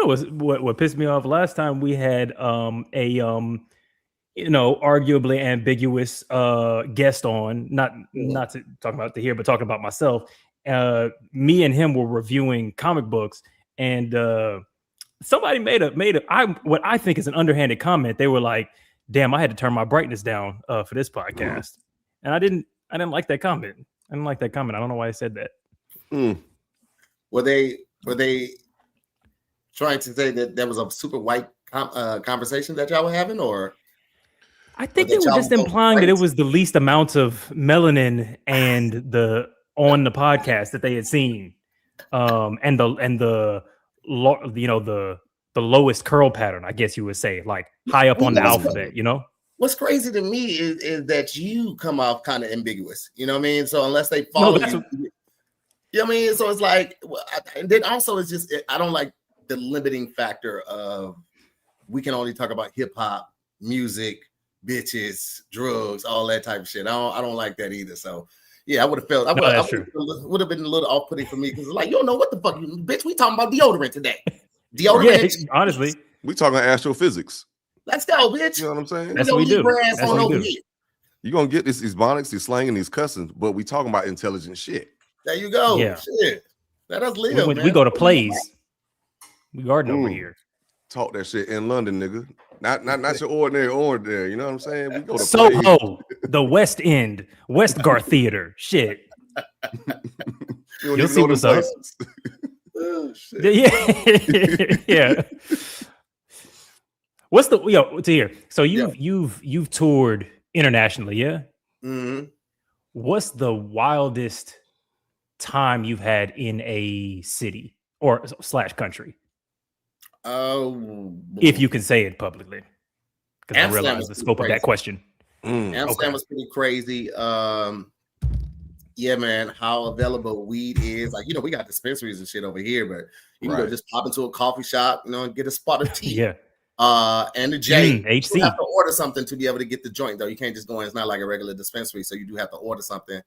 know what pissed me off last time we had arguably ambiguous guest on, not to talk about Tahir, but talking about myself. Me and him were reviewing comic books, and somebody made what I think is an underhanded comment. They were like, "Damn, I had to turn my brightness down for this podcast," and I didn't like that comment. I didn't like that comment. I don't know why I said that. Were they trying to say that there was a super white conversation that y'all were having, or? I think they were just implying that it was the least amount of melanin and on the podcast that they had seen, and the lowest curl pattern, I guess you would say, like high up on the alphabet. What's crazy to me is that you come off kind of ambiguous. You know what I mean? So unless they follow you know what I mean? So it's like, and then also it's just I don't like the limiting factor of we can only talk about hip hop, music, bitches, drugs, all that type of shit. I don't like that either. So yeah, I would have felt would have been a little off-putting for me because like, you don't know what the fuck, bitch. We talking about deodorant today. Deodorant. Yeah, honestly, we talking Let's astrophysics. go, bitch. You know what I'm saying? That's what we do. You're gonna get these ebonics, these slang, and these cussing, but we talking about intelligent shit. There you go. Yeah. Shit. Let us live. We go to plays. We garden over here. Talk that shit in London, nigga. Not your ordinary. You know what I'm saying? We go to Soho, the West End, Westgarth Theater. Shit. You'll see what's up. Oh, shit. Yeah. What's Tahir? So you've toured internationally, yeah? Mm-hmm. What's the wildest time you've had in a city or / country? If you can say it publicly, because I realize the scope of that question. Amsterdam was pretty crazy. Yeah, man, how available weed is. Like, we got dispensaries and shit over here, but you can go just pop into a coffee shop, and get a spot of tea. Yeah. And the J, HC. You have to order something to be able to get the joint, though. You can't just go in. It's not like a regular dispensary, so you do have to order something.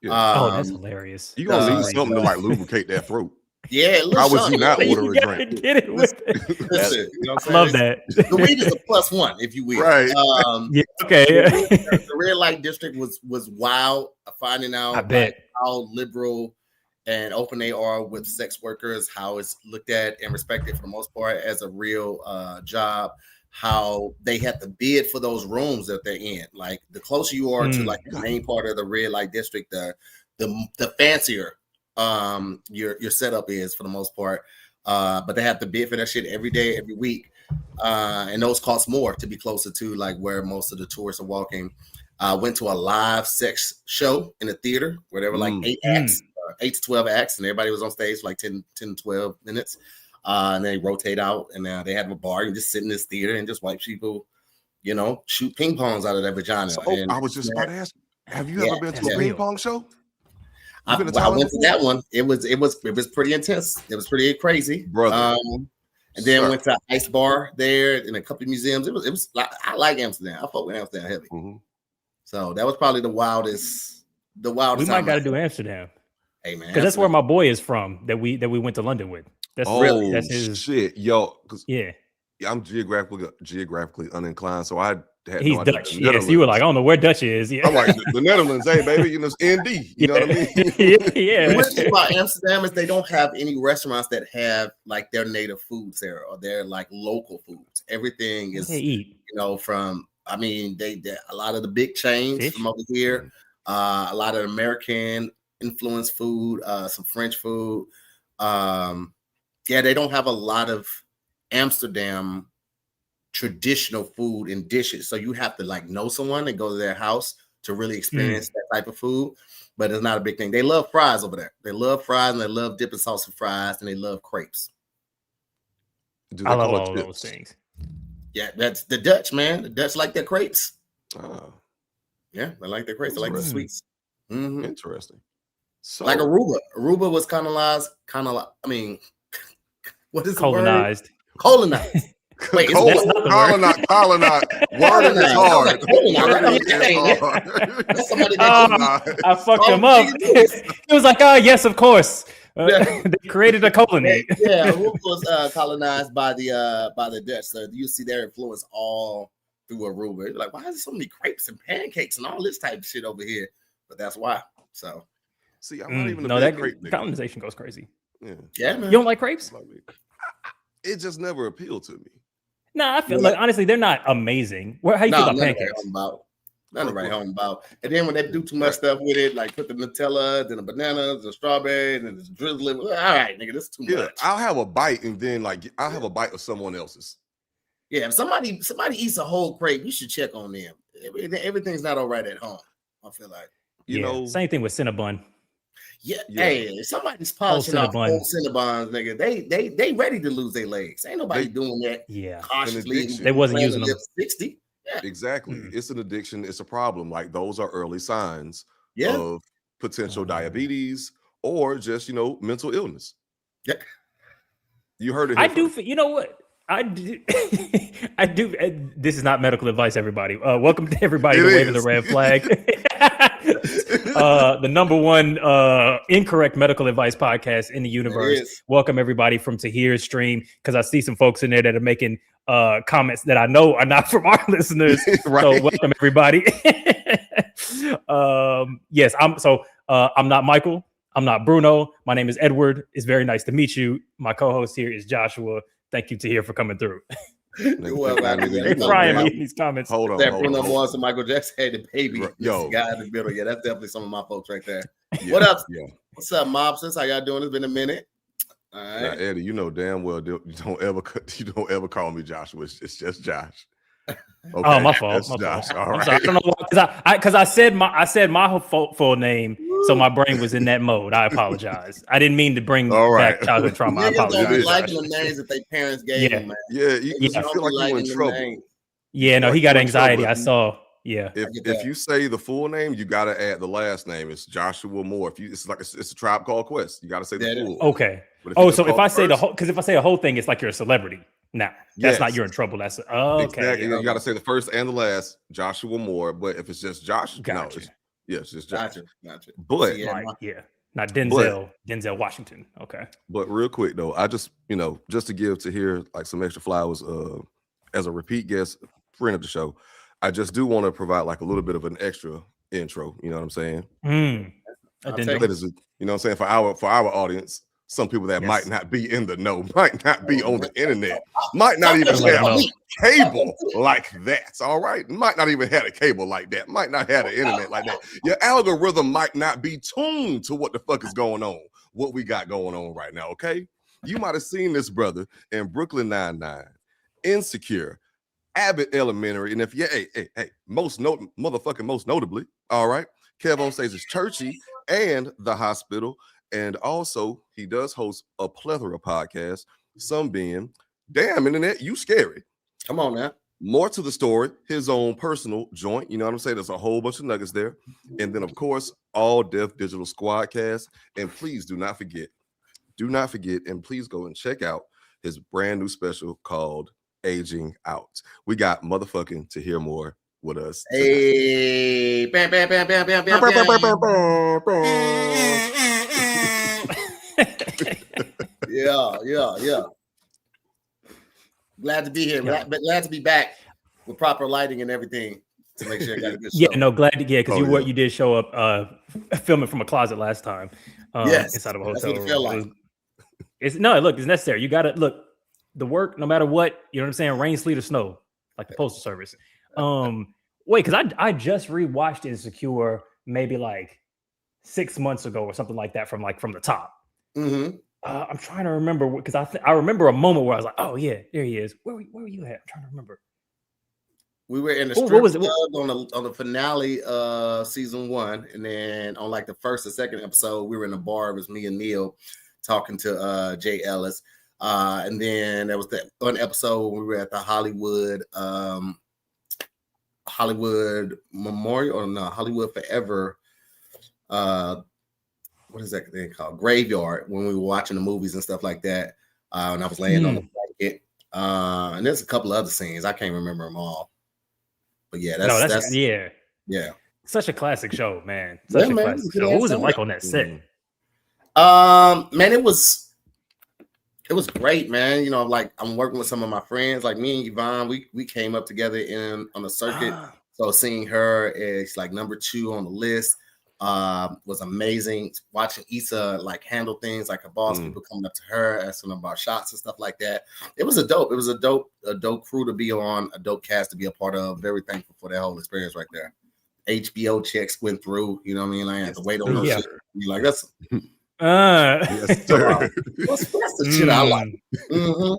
Yeah. That's hilarious. You're going to need something to like lubricate that throat. Yeah, how would you not order a drink? Get it with it. I love that. The weed is a +1, if you will. Right. Okay. The red light district was wild, finding out I bet how liberal and open they are with sex workers, how it's looked at and respected for the most part as a real job, how they have to bid for those rooms that they're in. Like, the closer you are to like the main part of the red light district, the fancier your setup is for the most part. But they have to bid for that shit every day, every week. And those cost more to be closer to like where most of the tourists are walking. Went to a live sex show in a theater where there were like 8 acts, 8 to 12 acts, and everybody was on stage for like 10 to 12 minutes. And they rotate out, and now they have a bar. You just sit in this theater and just watch people, shoot ping pongs out of their vagina. So, I was just about to ask, have you ever been to a ping pong show? I went to that one. It was pretty intense. It was pretty crazy, brother. And then went to Ice Bar there and a couple of museums. It was like, I like Amsterdam. I fuck with Amsterdam heavy. Mm-hmm. So that was probably the wildest. We might got to do Amsterdam. Hey man, because that's where my boy is from. That we went to London with. That's that's his shit, yo. Yeah, I'm geographically uninclined, so I. He's Dutch. Yes, you were like, I don't know where Dutch is. Yeah. I'm like the Netherlands, hey baby, it's ND. You know what I mean? Yeah. The weird thing about Amsterdam is they don't have any restaurants that have like their native foods there or their like local foods. Everything is from. I mean, they a lot of the big chains from over here, a lot of American influenced food, some French food. They don't have a lot of Amsterdam traditional food and dishes, so you have to like know someone and go to their house to really experience that type of food. But it's not a big thing. They love fries over there. They love fries and they love dipping sauce and fries and they love crepes. I love all those things. Yeah, that's the Dutch, man. The Dutch like their crepes. Yeah, they like their crepes. They like the sweets. Mm-hmm. Interesting. So like Aruba. Aruba was kind of like, I mean, what is colonized? Colonized. Wait, colonized. Word is hard. I fucked him up. It was like, yes, of course. They created a colony. Yeah, Aruba was colonized by the Dutch. So you see their influence all through Aruba. You're like, why is there so many crepes and pancakes and all this type of shit over here? But that's why. So See, I'm not even no, a that big crepe nigga. colonization goes crazy. Yeah, man. You don't like crepes? It just never appealed to me. No, I feel like honestly, they're not amazing. How you feel about pancakes? Nothing right home about. And then when they do too much stuff with it, like put the Nutella, then the bananas, the strawberry, and then the drizzling. All right, nigga, this is too much. I'll have a bite and then I'll have a bite of someone else's. Yeah, if somebody eats a whole crepe, you should check on them. Everything's not all right at home. I feel like you know. Same thing with Cinnabon. Yeah, hey, if somebody's polishing off whole Cinnabons, nigga, they ready to lose their legs. Ain't nobody doing that. Yeah, cautiously. They wasn't using them. 60. Yeah. Exactly. It's an addiction. It's a problem. Like those are early signs of potential diabetes or just, mental illness. Yeah. You heard it. I do. You know what? I do. I do. This is not medical advice, everybody. Welcome to everybody to Waving the Red Flag. The number one incorrect medical advice podcast in the universe. Welcome everybody from Tahir's stream, because I see some folks in there that are making comments that I know are not from our listeners. Right. So welcome everybody. Yes, I'm not Michael. I'm not Bruno. My name is Edward. It's very nice to meet you. My co-host here is Joshua. Thank you, Tahir, for coming through. They're crying me in these comments. Hold on. Bruno Mars and Michael Jackson had the baby. Yo, guy in the middle. Yeah, that's definitely some of my folks right there. Yeah, what up? Yeah. What's up, Mobsters? How y'all doing? It's been a minute. All right. Now, Eddie, you know damn well you don't ever call me Joshua. It's just Josh. Okay. Oh, my fault. My Josh. fault. All right. I don't know why, because I said my full name, so my brain was in that mode. I apologize. I didn't mean to bring back childhood trauma. I apologize. Don't be liking the names that their parents gave them, man. Yeah, you feel like you're in trouble. Yeah, no, he got anxiety. I saw. Yeah. If you say the full name, you got to add the last name. It's Joshua Moore. It's a Tribe Called Quest. You got to say the full. Okay. So if I say the whole, because if I say a whole thing, it's like you're a celebrity. Now that's not you're in trouble. That's okay. Exactly. You got to say the first and the last, Joshua Moore. But if it's just Josh, gotcha. It's just Josh. Gotcha. But not Denzel Washington. Okay. But real quick though, I just just to give Tahir like some extra flowers as a repeat guest, friend of the show, I just do want to provide like a little bit of an extra intro. You know what I'm saying? I'll take it. You know what I'm saying, for our audience. Some people that might not be in the know, might not be on the internet, might not even have cable like that. All right. Might not even have a cable like that. Might not have the internet like that. Your algorithm might not be tuned to what the fuck is going on, what we got going on right now. Okay. You might have seen this brother in Brooklyn Nine-Nine, Insecure, Abbott Elementary. And if most notably, all right, Kev on Stage is Churchy and The Hospital. And also, he does host a plethora of podcasts, some being, Damn Internet, You Scary. Come on, man. More to the story, his own personal joint. You know what I'm saying? There's a whole bunch of nuggets there. And then, of course, All Deaf Digital Squadcast. And please do not forget, and please go and check out his brand new special called Aging Out. We got motherfucking Tahir Moore with us tonight. Hey, bam, bam, bam, bam, bam, bam, bam. Yeah. Glad to be here. Glad to be back with proper lighting and everything to make sure I got a good show. Yeah, no, glad to get because you did show up filming from a closet last time. Inside of a hotel. That's what it felt like. It's necessary. You gotta look the work, no matter what, you know what I'm saying, rain, sleet, or snow, like the postal service. Wait, because I just rewatched Insecure maybe like 6 months ago or something like that from the top. Mm-hmm. I'm trying to remember because I remember a moment where I was like, oh yeah, there he is. Where were you at? I'm trying to remember. We were in the strip club on the finale of season 1, and then on like the first or second episode, we were in a bar. It was me and Neil talking to Jay Ellis, and then there was that one episode when we were at the Hollywood Memorial, or no, Hollywood Forever. What is that thing called? Graveyard, when we were watching the movies and stuff like that. And I was laying on the blanket. And there's a couple other scenes. I can't remember them all. But yeah, that's such a classic show, man. Such a classic show. What was it like on that set? Man, it was great, man. You know, like I'm working with some of my friends, like me and Yvonne. We came up together on the circuit. So seeing her as like number 2 on the list was amazing. Watching Issa like handle things like a boss, people coming up to her asking them about shots and stuff like that. It was a dope crew to be on, a dope cast to be a part of. Very thankful for that whole experience right there. HBO checks went through, you know what I mean? I had to wait on no shit. Be like, that's yes, sir. that's the shit I like. Mm-hmm.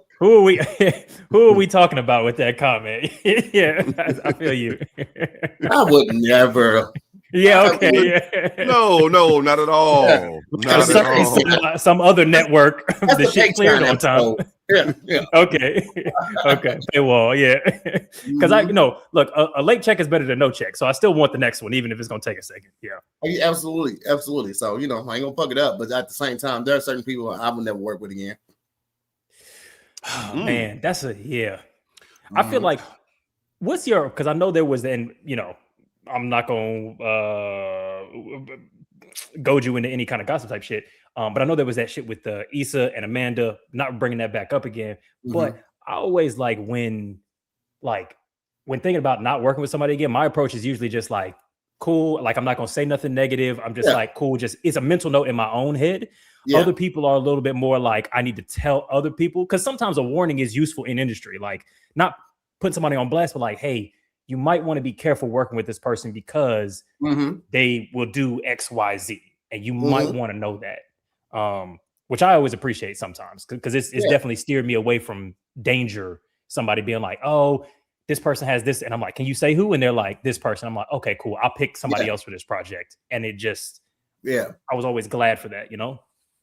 Who are we talking about with that comment? Yeah, I feel you. I would never. Yeah, okay. No, not at all. Yeah. Not at all. Some other network. The shit cleared on time. Yeah. Okay. Paywall, yeah. Because look, a late check is better than no check. So I still want the next one, even if it's gonna take a second. Yeah. Absolutely. So I ain't gonna fuck it up, but at the same time, there are certain people I would never work with again. Oh, man, that's I feel like what's your, because I know there was, and I'm not gonna goad you into any kind of gossip type shit. But I know there was that shit with Issa and Amanda, not bringing that back up again. But I always like when thinking about not working with somebody again, my approach is usually just like, cool. Like, I'm not going to say nothing negative. I'm just like, cool. Just, it's a mental note in my own head. Yeah. Other people are a little bit more like, I need to tell other people. Cause sometimes a warning is useful in industry. Like, not putting somebody on blast, but like, hey, you might want to be careful working with this person because they will do X, Y, Z. And you might want to know that. Which I always appreciate sometimes because it's definitely steered me away from danger. Somebody being like, oh, this person has this. And I'm like, can you say who? And they're like, this person. I'm like, okay, cool. I'll pick somebody else for this project. And it just, I was always glad for that,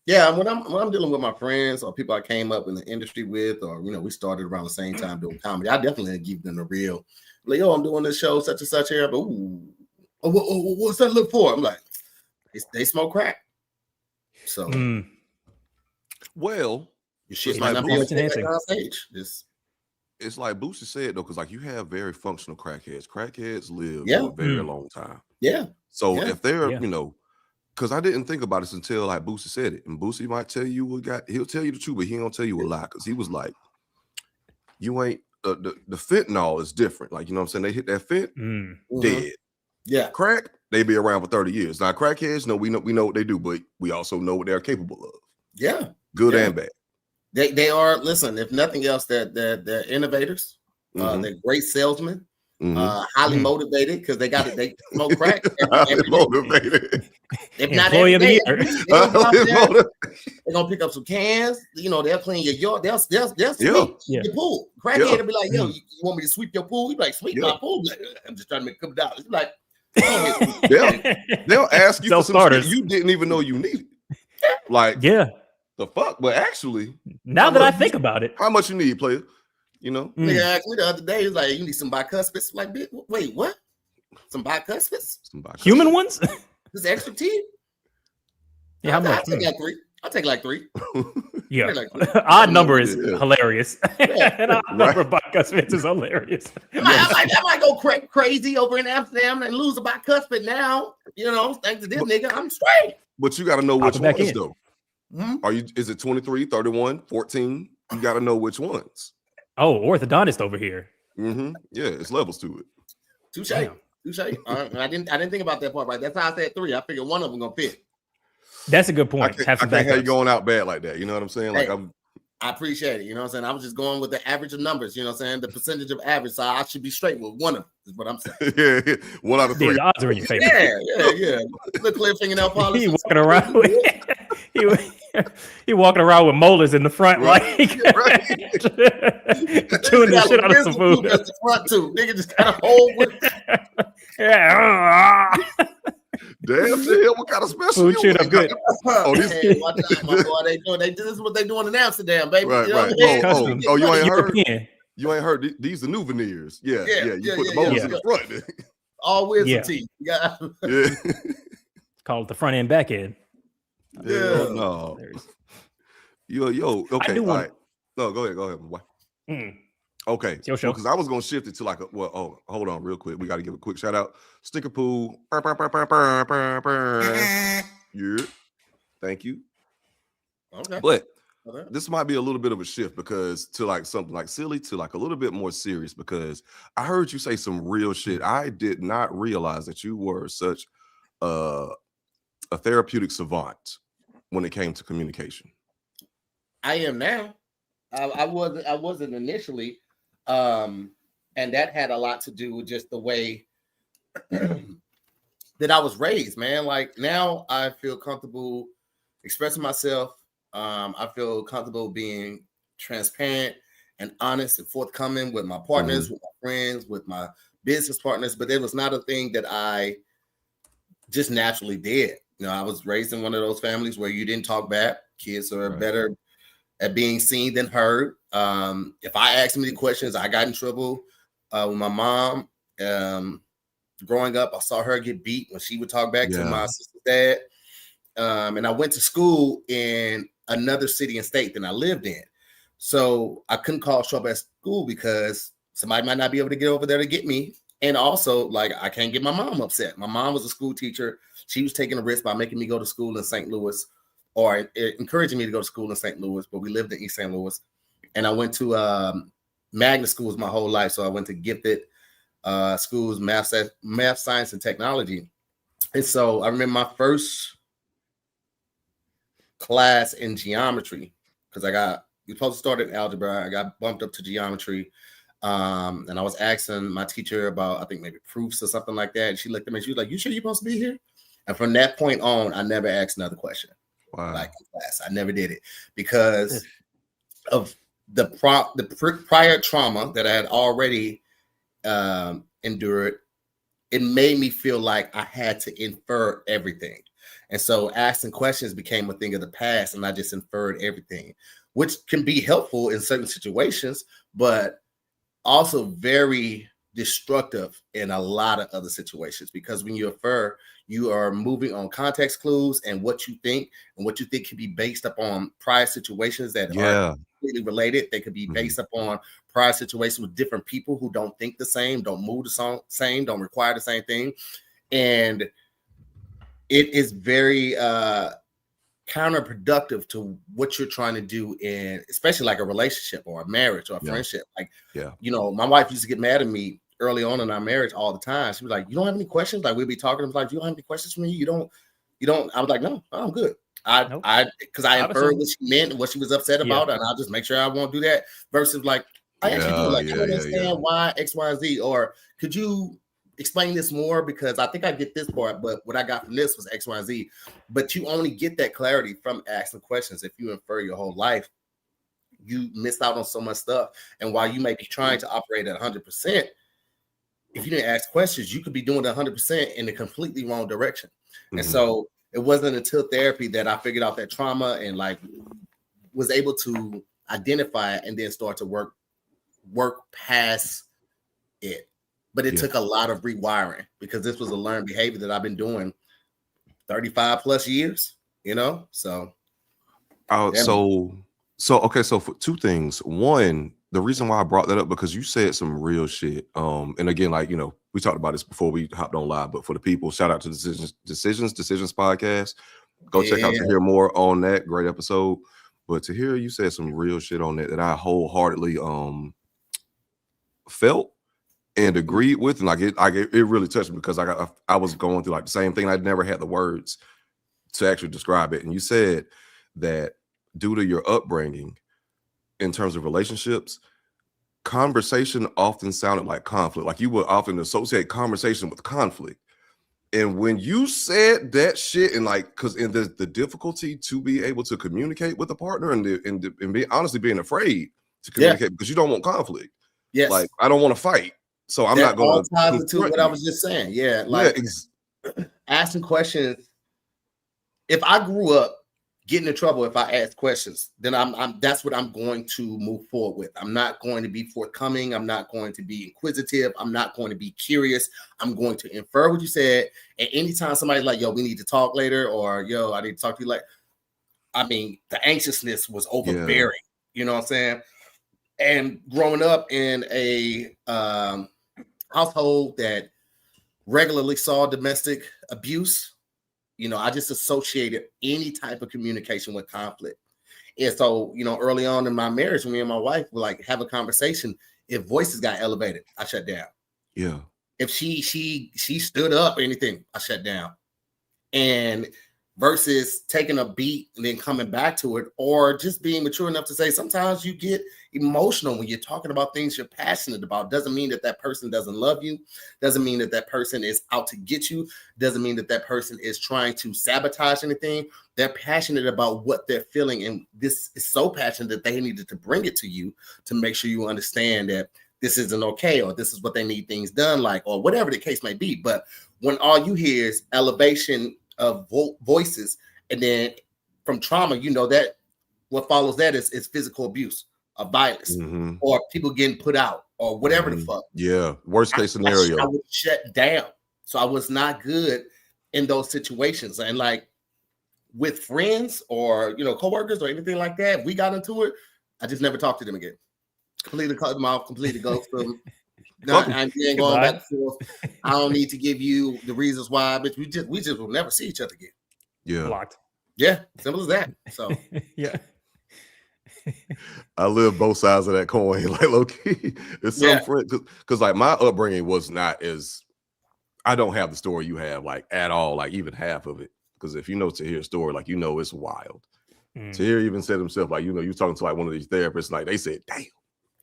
Yeah, when I'm dealing with my friends or people I came up in the industry with, or we started around the same time doing comedy, I definitely give them the real, like, yo, I'm doing this show such and such here, but what's that look for? I'm like, they smoke crack. So, well, your shit might not be on stage. It's like Boosie said though, because like you have very functional crackheads. Crackheads live for a very long time. Yeah. So if they're because I didn't think about this until like Boosie said it, and Boosie might tell you he'll tell you the truth, but he don't tell you a lie because he was like, you ain't the fentanyl is different. Like, you know what I'm saying? They hit that fent, dead. Yeah. Crack, they be around for 30 years. Now crackheads, we know what they do, but we also know what they're capable of. Yeah. Good and bad. They are, listen, if nothing else, they're innovators, they're great salesmen. Highly motivated because they smoke crack. Highly motivated. If not Employee of the year, they're gonna pick up some cans. They'll clean your yard. They'll sweep your pool. Crackhead will be like, yo, you want me to sweep your pool? You be like, sweep my pool. Like, I'm just trying to make a couple dollars. You're like, they'll ask you for some shit you didn't even know you needed. Like, the fuck? But actually, now that I think about it, how much you need, player? Nigga asked me the other day, he's like, you need some bicuspids. Like, wait, what? Some bicuspids? Human ones? This extra teeth? Yeah, how much? I'll take like three. Yeah. Odd number is hilarious. And odd number of bicuspids is hilarious. I might go crazy over in Amsterdam and lose a bicuspid now. Thanks to this nigga, I'm straight. But you got to know which ones, though. Is it 23, 31, 14? You got to know which ones. Oh, orthodontist over here. Yeah, it's levels to it. Touche. I didn't think about that part, right? That's how I said 3. I figured one of them gonna fit. That's a good point. I can't have you going out bad like that. You know what I'm saying? Like, I appreciate it. You know what I'm saying? I was just going with the average of numbers. You know what I'm saying? The percentage of average. So I should be straight with one of them. Is what I'm saying. Yeah, 1 out of 3. The odds are in your favor. Yeah. The clear fingernail polish. He walking around with. He walking around with molars in the front, like chewing the shit out of some food. That's the front too. Nigga just kind of hold with. Damn, shit, what kind of special food shit up good. Hey, watch out, my boy. This is what they doing in Amsterdam, baby. Right. Oh, you ain't heard? You ain't heard? These are new veneers. Yeah. You put the molars in the front. All wisdom teeth. Yeah. Call it the front end, back end. Yeah, no. Yo, okay. All right. No, go ahead, boy. Okay, because I was gonna shift it to like hold on real quick. We got to give a quick shout out. Sticker Pool. Yeah. Thank you. Okay. But this might be a little bit of a shift because to like something like silly to like a little bit more serious, because I heard you say some real shit. I did not realize that you were such a therapeutic savant when it came to communication. I am now. I wasn't initially. And that had a lot to do with just the way that I was raised, man. Like now I feel comfortable expressing myself. I feel comfortable being transparent and honest and forthcoming with my partners, with my friends, with my business partners. But it was not a thing that I just naturally did. You know, I was raised in one of those families where you didn't talk back. Kids are better at being seen than heard. If I asked many questions, I got in trouble with my mom. Growing up, I saw her get beat when she would talk back to my sister's dad. And I went to school in another city and state than I lived in. So I couldn't call trouble at school because somebody might not be able to get over there to get me. And also, like, I can't get my mom upset. My mom was a school teacher. She was taking a risk by making me go to school in St. Louis, or encouraging me to go to school in St. Louis, but we lived in East St. Louis. And I went to magnet schools my whole life. So I went to gifted schools, math, science, and technology. And so I remember my first class in geometry, because we supposed to start in algebra. I got bumped up to geometry. And I was asking my teacher about, I think maybe proofs or something like that. And she looked at me and she was like, "You sure you're supposed to be here?" And from that point on, I never asked another question. Wow. Like in class, I never did it because of the prior trauma that I had already endured. It made me feel like I had to infer everything. And so asking questions became a thing of the past, and I just inferred everything, which can be helpful in certain situations, but also very destructive in a lot of other situations, because when you infer, you are moving on context clues and what you think can be based upon prior situations that are completely related. They could be based upon prior situations with different people who don't think the same, don't move the same, don't require the same thing. And it is very counterproductive to what you're trying to do in, especially like a relationship or a marriage or a friendship. Like, you know, my wife used to get mad at me early on in our marriage all the time. She was like, "You don't have any questions?" Like, we'd be talking. I was like, "You don't have any questions for me? You don't." I was like, "No, I'm good." Because I inferred what she meant and what she was upset about, and I'll just make sure I won't do that. Versus like, I actually do. Like, I don't understand why X, Y, Z, or could you explain this more, because I think I get this part, but what I got from this was X, Y, Z. But you only get that clarity from asking questions. If you infer your whole life, you miss out on so much stuff. And while you may be trying to operate at 100%, if you didn't ask questions, you could be doing 100% in the completely wrong direction. And so it wasn't until therapy that I figured out that trauma and like was able to identify it and then start to work past it. But it took a lot of rewiring, because this was a learned behavior that I've been doing 35 plus years, you know? So. So for two things. One, the reason why I brought that up, because you said some real shit. And again, like, you know, we talked about this before we hopped on live, but for the people, shout out to Decisions podcast. Go check out to hear more on that. Great episode. But to hear you said some real shit on that I wholeheartedly felt and agreed with, and like it really touched me, because I was going through like the same thing. I never had the words to actually describe it. And you said that due to your upbringing in terms of relationships, conversation often sounded like conflict. Like you would often associate conversation with conflict. And when you said that shit, and like, because in the difficulty to be able to communicate with a partner, and be honestly being afraid to communicate because you don't want conflict. Yes. Like, I don't want to fight, so I'm not going to. Ties into what I was just saying. Yeah, like asking questions. If I grew up getting in trouble if I ask questions, then that's what I'm going to move forward with. I'm not going to be forthcoming. I'm not going to be inquisitive. I'm not going to be curious. I'm going to infer what you said. And anytime somebody's like, "Yo, we need to talk later," or "Yo, I need to talk to you," like, I mean, the anxiousness was overbearing. You know what I'm saying? And growing up in a household that regularly saw domestic abuse, you know, I just associated any type of communication with conflict. And so, early on in my marriage, me and my wife were like have a conversation. If voices got elevated, I shut down. Yeah. If she stood up or anything, I shut down. And versus taking a beat and then coming back to it, or just being mature enough to say sometimes you get emotional when you're talking about things you're passionate about. Doesn't mean that person doesn't love you. Doesn't mean that person is out to get you. Doesn't mean that person is trying to sabotage anything. They're passionate about what they're feeling, and this is so passionate that they needed to bring it to you to make sure you understand that this isn't okay, or this is what they need things done like, or whatever the case may be. But when all you hear is elevation of voices, and then from trauma, that what follows that is physical abuse, of violence, or people getting put out, or whatever the fuck. Yeah, worst case scenario. I would shut down. So I was not good in those situations. And like with friends or coworkers or anything like that, we got into it. I just never talked to them again. Completely cut them off. Completely ghost them. I ain't going back and forth. I don't need to give you the reasons why, but we just will never see each other again. Yeah. Blocked. Yeah. Simple as that. So yeah. I live both sides of that coin. Like low key. It's some friend because like my upbringing was not as I don't have the story you have like at all, like even half of it. Because if you know Tahir's story, like it's wild. Tahir even said himself, like, you're talking to like one of these therapists, like they said, damn.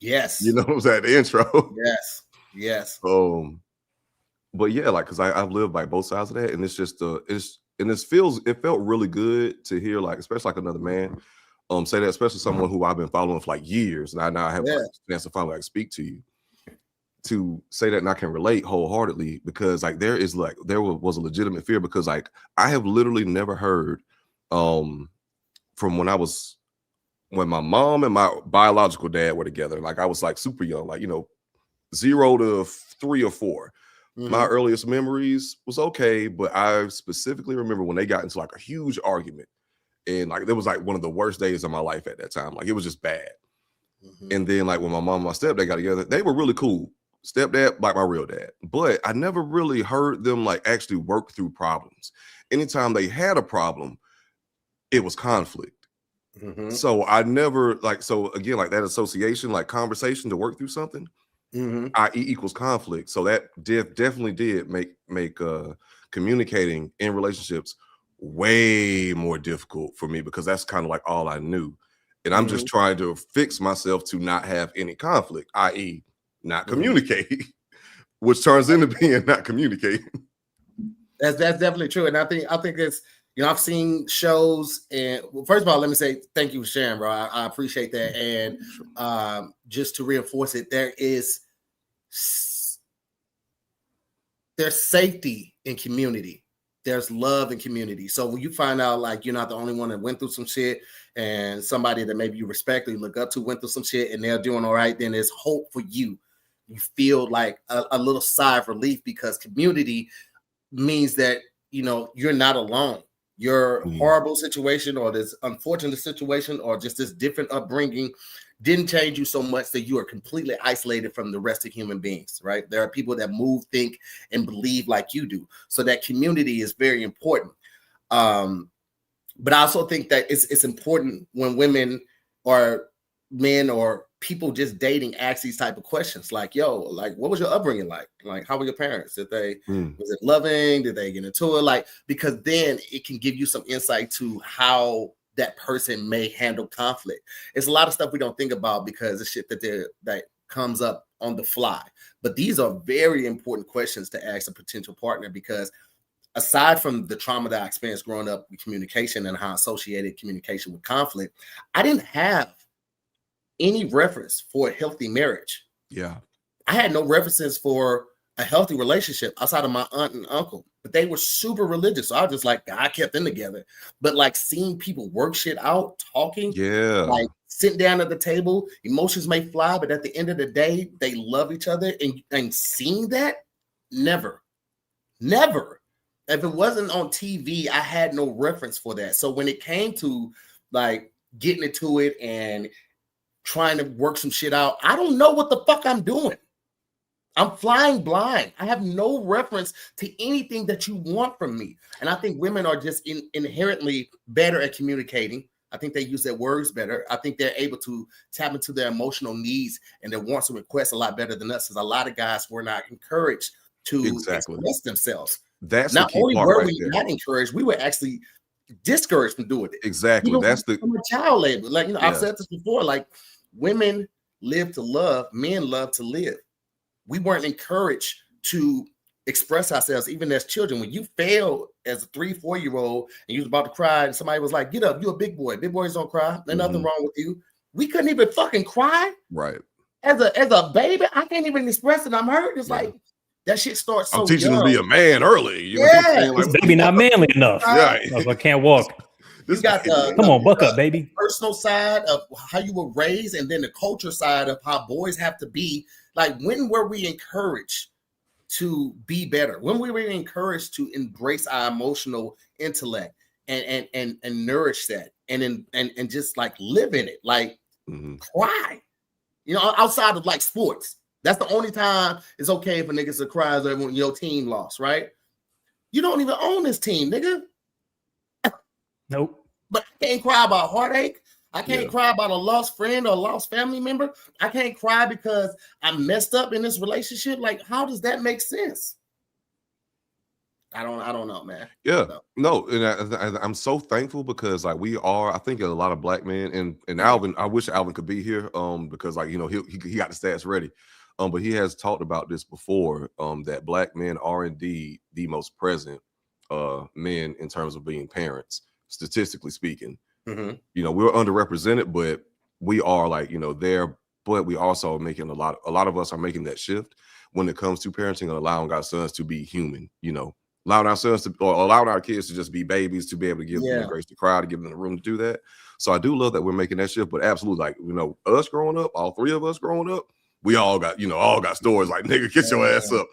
Yes. You know what I'm saying? The intro. Yes. Yes. But yeah, like because I've lived like both sides of that, and it's just it felt really good to hear, like, especially like another man say that, especially someone who I've been following for like years, and I now have like, a chance to finally like speak to you. To say that, and I can relate wholeheartedly, because like there was a legitimate fear, because like I have literally never heard from when my mom and my biological dad were together, like I was like super young, like 0 to 3 or 4. My earliest memories was okay, but I specifically remember when they got into like a huge argument, and like it was like one of the worst days of my life at that time. Like it was just bad. And then like when my mom and my stepdad got together, they were really cool. Stepdad, like my real dad, but I never really heard them like actually work through problems. Anytime they had a problem, it was conflict. So I never so again, like that association, like conversation to work through something, i.e. equals conflict. So that definitely did make communicating in relationships way more difficult for me, because that's kind of like all I knew. And I'm just trying to fix myself to not have any conflict, i.e. not communicate, which turns into being not communicating. That's definitely true. And I think it's, I've seen shows, and well, first of all, let me say thank you for sharing, bro. I appreciate that. And just to reinforce it, there's safety in community. There's love in community. So when you find out like you're not the only one that went through some shit, and somebody that maybe you respect or you look up to went through some shit and they're doing all right, then there's hope for you. You feel like a little sigh of relief, because community means that, you're not alone. Your horrible situation, or this unfortunate situation, or just this different upbringing didn't change you so much that you are completely isolated from the rest of human beings, right? There are people that move, think, and believe like you do. So that community is very important. But I also think that it's important when women or men or people just dating ask these type of questions, like, yo, like, what was your upbringing like? Like, how were your parents? Was it loving? Did they get into it? Like, because then it can give you some insight to how that person may handle conflict. It's a lot of stuff we don't think about because it's shit that comes up on the fly. But these are very important questions to ask a potential partner, because aside from the trauma that I experienced growing up with communication and how I associated communication with conflict, I didn't have any reference for a healthy marriage. Yeah. I had no references for a healthy relationship outside of my aunt and uncle, but they were super religious. So I was just like, I kept them together. But like seeing people work shit out, talking, like sitting down at the table, emotions may fly, but at the end of the day, they love each other. And seeing that, never. If it wasn't on TV, I had no reference for that. So when it came to like getting into it and trying to work some shit out, I don't know what the fuck I'm doing. I'm flying blind. I have no reference to anything that you want from me. And I think women are just inherently better at communicating I think they use their words better. I think they're able to tap into their emotional needs and their wants and requests a lot better than us, because a lot of guys were not encouraged to express themselves. That's not the key only part were right we there. not encouraged, we were actually discouraged from doing it. Exactly. Even That's from a child labor. Like, I've Yeah. said this before, like, women live to love, men love to live. We weren't encouraged to express ourselves even as children. When you failed as a 3-4-year-old and you was about to cry and somebody was like, get up, you're a big boy. Big boys don't cry. There's nothing wrong with you. We couldn't even fucking cry. Right. As a baby, I can't even express it. I'm hurt. It's like that shit starts so I'm teaching young. him to be a man early. You know what I'm saying? This baby not manly enough. Yeah. I can't walk. You got come on, buck up, baby. Personal side of how you were raised, and then the culture side of how boys have to be. Like, when were we encouraged to be better? When we were encouraged to embrace our emotional intellect and nourish that and just like live in it, like cry, outside of like sports. That's the only time it's okay if a nigga cries when your team lost, right? You don't even own this team, nigga. Nope. But I can't cry about heartache. I can't cry about a lost friend or a lost family member. I can't cry because I messed up in this relationship. Like, how does that make sense? I don't know, man. Yeah, no, and I'm so thankful because like I think a lot of black men and Alvin. I wish Alvin could be here, because like he got the stats ready, but he has talked about this before, that black men are indeed the most present men in terms of being parents, statistically speaking. We're underrepresented, but we are like there. But we also are making a lot of us are making that shift when it comes to parenting and allowing our sons to be human. Allowing our sons to, or allowing our kids to just be babies, to be able to give them the grace to cry, to give them the room to do that. So I do love that we're making that shift. But absolutely, like us growing up, all three of us growing up, we all got stories like, nigga, get your ass up.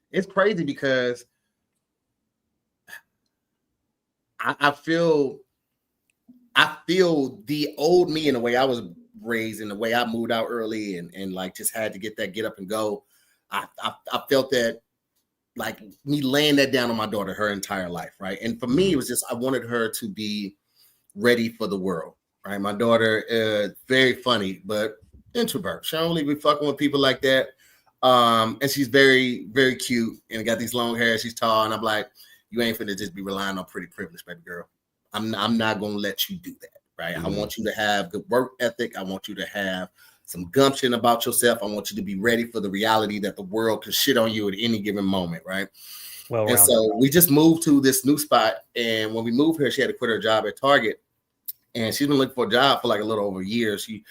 It's crazy because I feel the old me in the way I was raised and the way I moved out early and like just had to get up and go. I felt that, like, me laying that down on my daughter her entire life, right? And for me, it was just I wanted her to be ready for the world, right? My daughter, very funny, but introvert. She don't really be fucking with people like that. And she's very, very cute and got these long hair. She's tall, and I'm like, you ain't finna just be relying on pretty privilege, baby girl. I'm not gonna let you do that, right? I want you to have good work ethic. I want you to have some gumption about yourself. I want you to be ready for the reality that the world can shit on you at any given moment, right? And so we just moved to this new spot, and when we moved here, she had to quit her job at Target, and she's been looking for a job for like a little over a year. She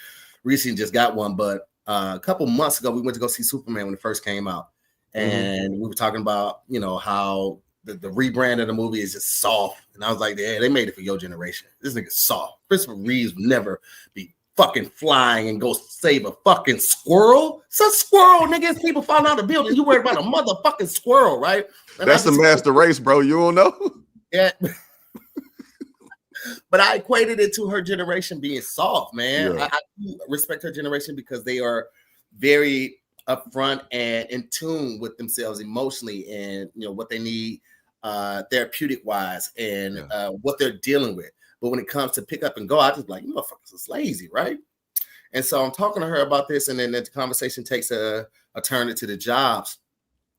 recently just got one, but a couple months ago, we went to go see Superman when it first came out, and we were talking about how the rebrand of the movie is just soft, and I was like, yeah, they made it for your generation. This nigga's soft. Christopher Reeves would never be fucking flying and go save a fucking squirrel. It's a squirrel, nigga. It's people falling out of the building. You worried about a motherfucking squirrel, right? And that's the master race, bro. You don't know? Yeah. But I equated it to her generation being soft, man. I do respect her generation because they are very upfront and in tune with themselves emotionally and what they need therapeutic wise and what they're dealing with. But when it comes to pick up and go, I just like, you motherfuckers is lazy, right? And so I'm talking to her about this, and then the conversation takes a turn into the jobs.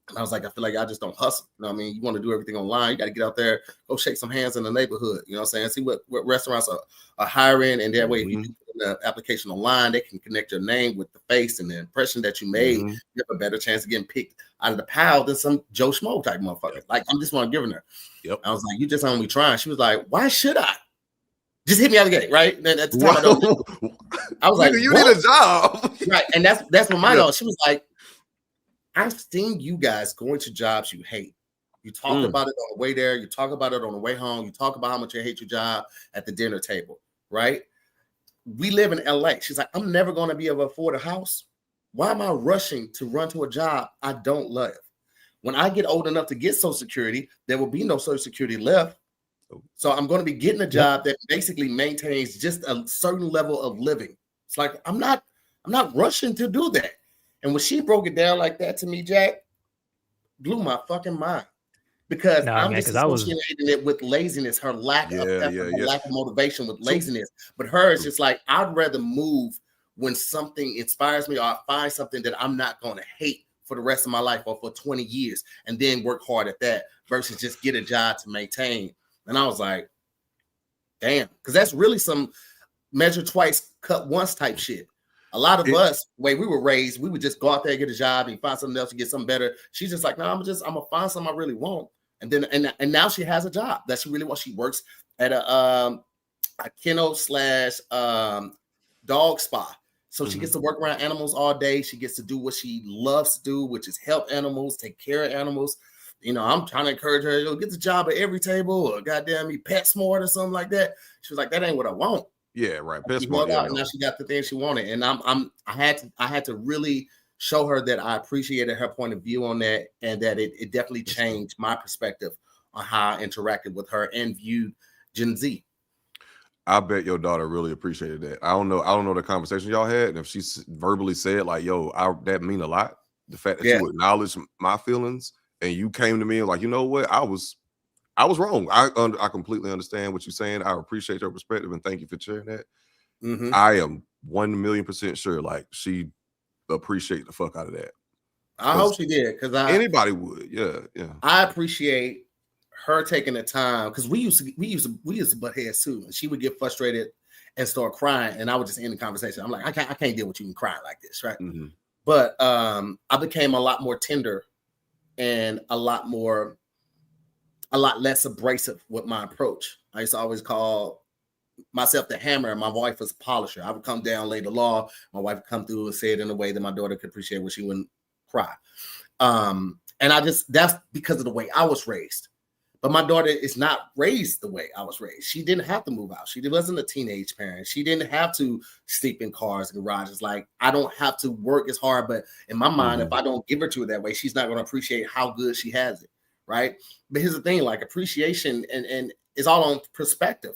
And I was like, I feel like I just don't hustle. You know what I mean? You want to do everything online. You got to get out there, go shake some hands in the neighborhood. You know what I'm saying? See what restaurants are hiring. And that way, if you do the application online, they can connect your name with the face and the impression that you made. You have a better chance of getting picked out of the pile than some Joe Schmo type motherfucker. Like, I'm just want to give her. I was like, you just only trying. She was like, why should I? Just hit me out of the gate, right? And at the time, I was like, you need a job. Right. And that's what my daughter, she was like, I've seen you guys going to jobs you hate. You talk about it on the way there. You talk about it on the way home. You talk about how much you hate your job at the dinner table, right? We live in LA. She's like, I'm never going to be able to afford a house. Why am I rushing to run to a job I don't love? When I get old enough to get Social Security, there will be no Social Security left. So I'm going to be getting a job that basically maintains just a certain level of living. It's like, I'm not rushing to do that. And when she broke it down like that to me, Jack, blew my fucking mind. because Nah, I'm man, just because I was associating it with laziness, her lack of effort, her yeah. lack of motivation with laziness. But her is just like, I'd rather move when something inspires me, or I find something that I'm not going to hate for the rest of my life or for 20 years and then work hard at that versus just get a job to maintain. And I was like, damn, because that's really some measure twice, cut once type shit. A lot of us, the way we were raised, we would just go out there and get a job and find something else to get something better. She's just like, no, I'm gonna find something I really want. And then and now she has a job that she really wants. She works at a kennel / dog spa. So she gets to work around animals all day. She gets to do what she loves to do, which is help animals, take care of animals. You know, I'm trying to encourage her, yo, get the job at every table or goddamn me PetSmart or something like that. She was like, that ain't what I want. Yeah, right. PetSmart, and now she got the thing she wanted. And I had to really show her that I appreciated her point of view on that, and that it definitely changed my perspective on how I interacted with her and viewed Gen Z. I bet your daughter really appreciated that. I don't know the conversation y'all had, and if she verbally said like, "Yo, that mean a lot." The fact that you acknowledged my feelings and you came to me and like, you know what, I was wrong. I completely understand what you're saying. I appreciate your perspective and thank you for sharing that. I am 1,000,000% sure like she appreciate the fuck out of that. I hope she did, because anybody would. Yeah. I appreciate her taking the time, because we used to butt heads too, and she would get frustrated and start crying, and I would just end the conversation. I'm like, I can't deal with you crying like this, right? But I became a lot more tender and a lot less abrasive with my approach. I used to always call myself the hammer and my wife was a polisher. I would come down, lay the law. My wife would come through and say it in a way that my daughter could appreciate, where she wouldn't cry. And that's because of the way I was raised. But my daughter is not raised the way I was raised. She didn't have to move out. She wasn't a teenage parent. She didn't have to sleep in cars and garages. Like, I don't have to work as hard. But in my mind, if I don't give her to it that way, she's not going to appreciate how good she has it, right? But here's the thing, like, appreciation and it's all on perspective.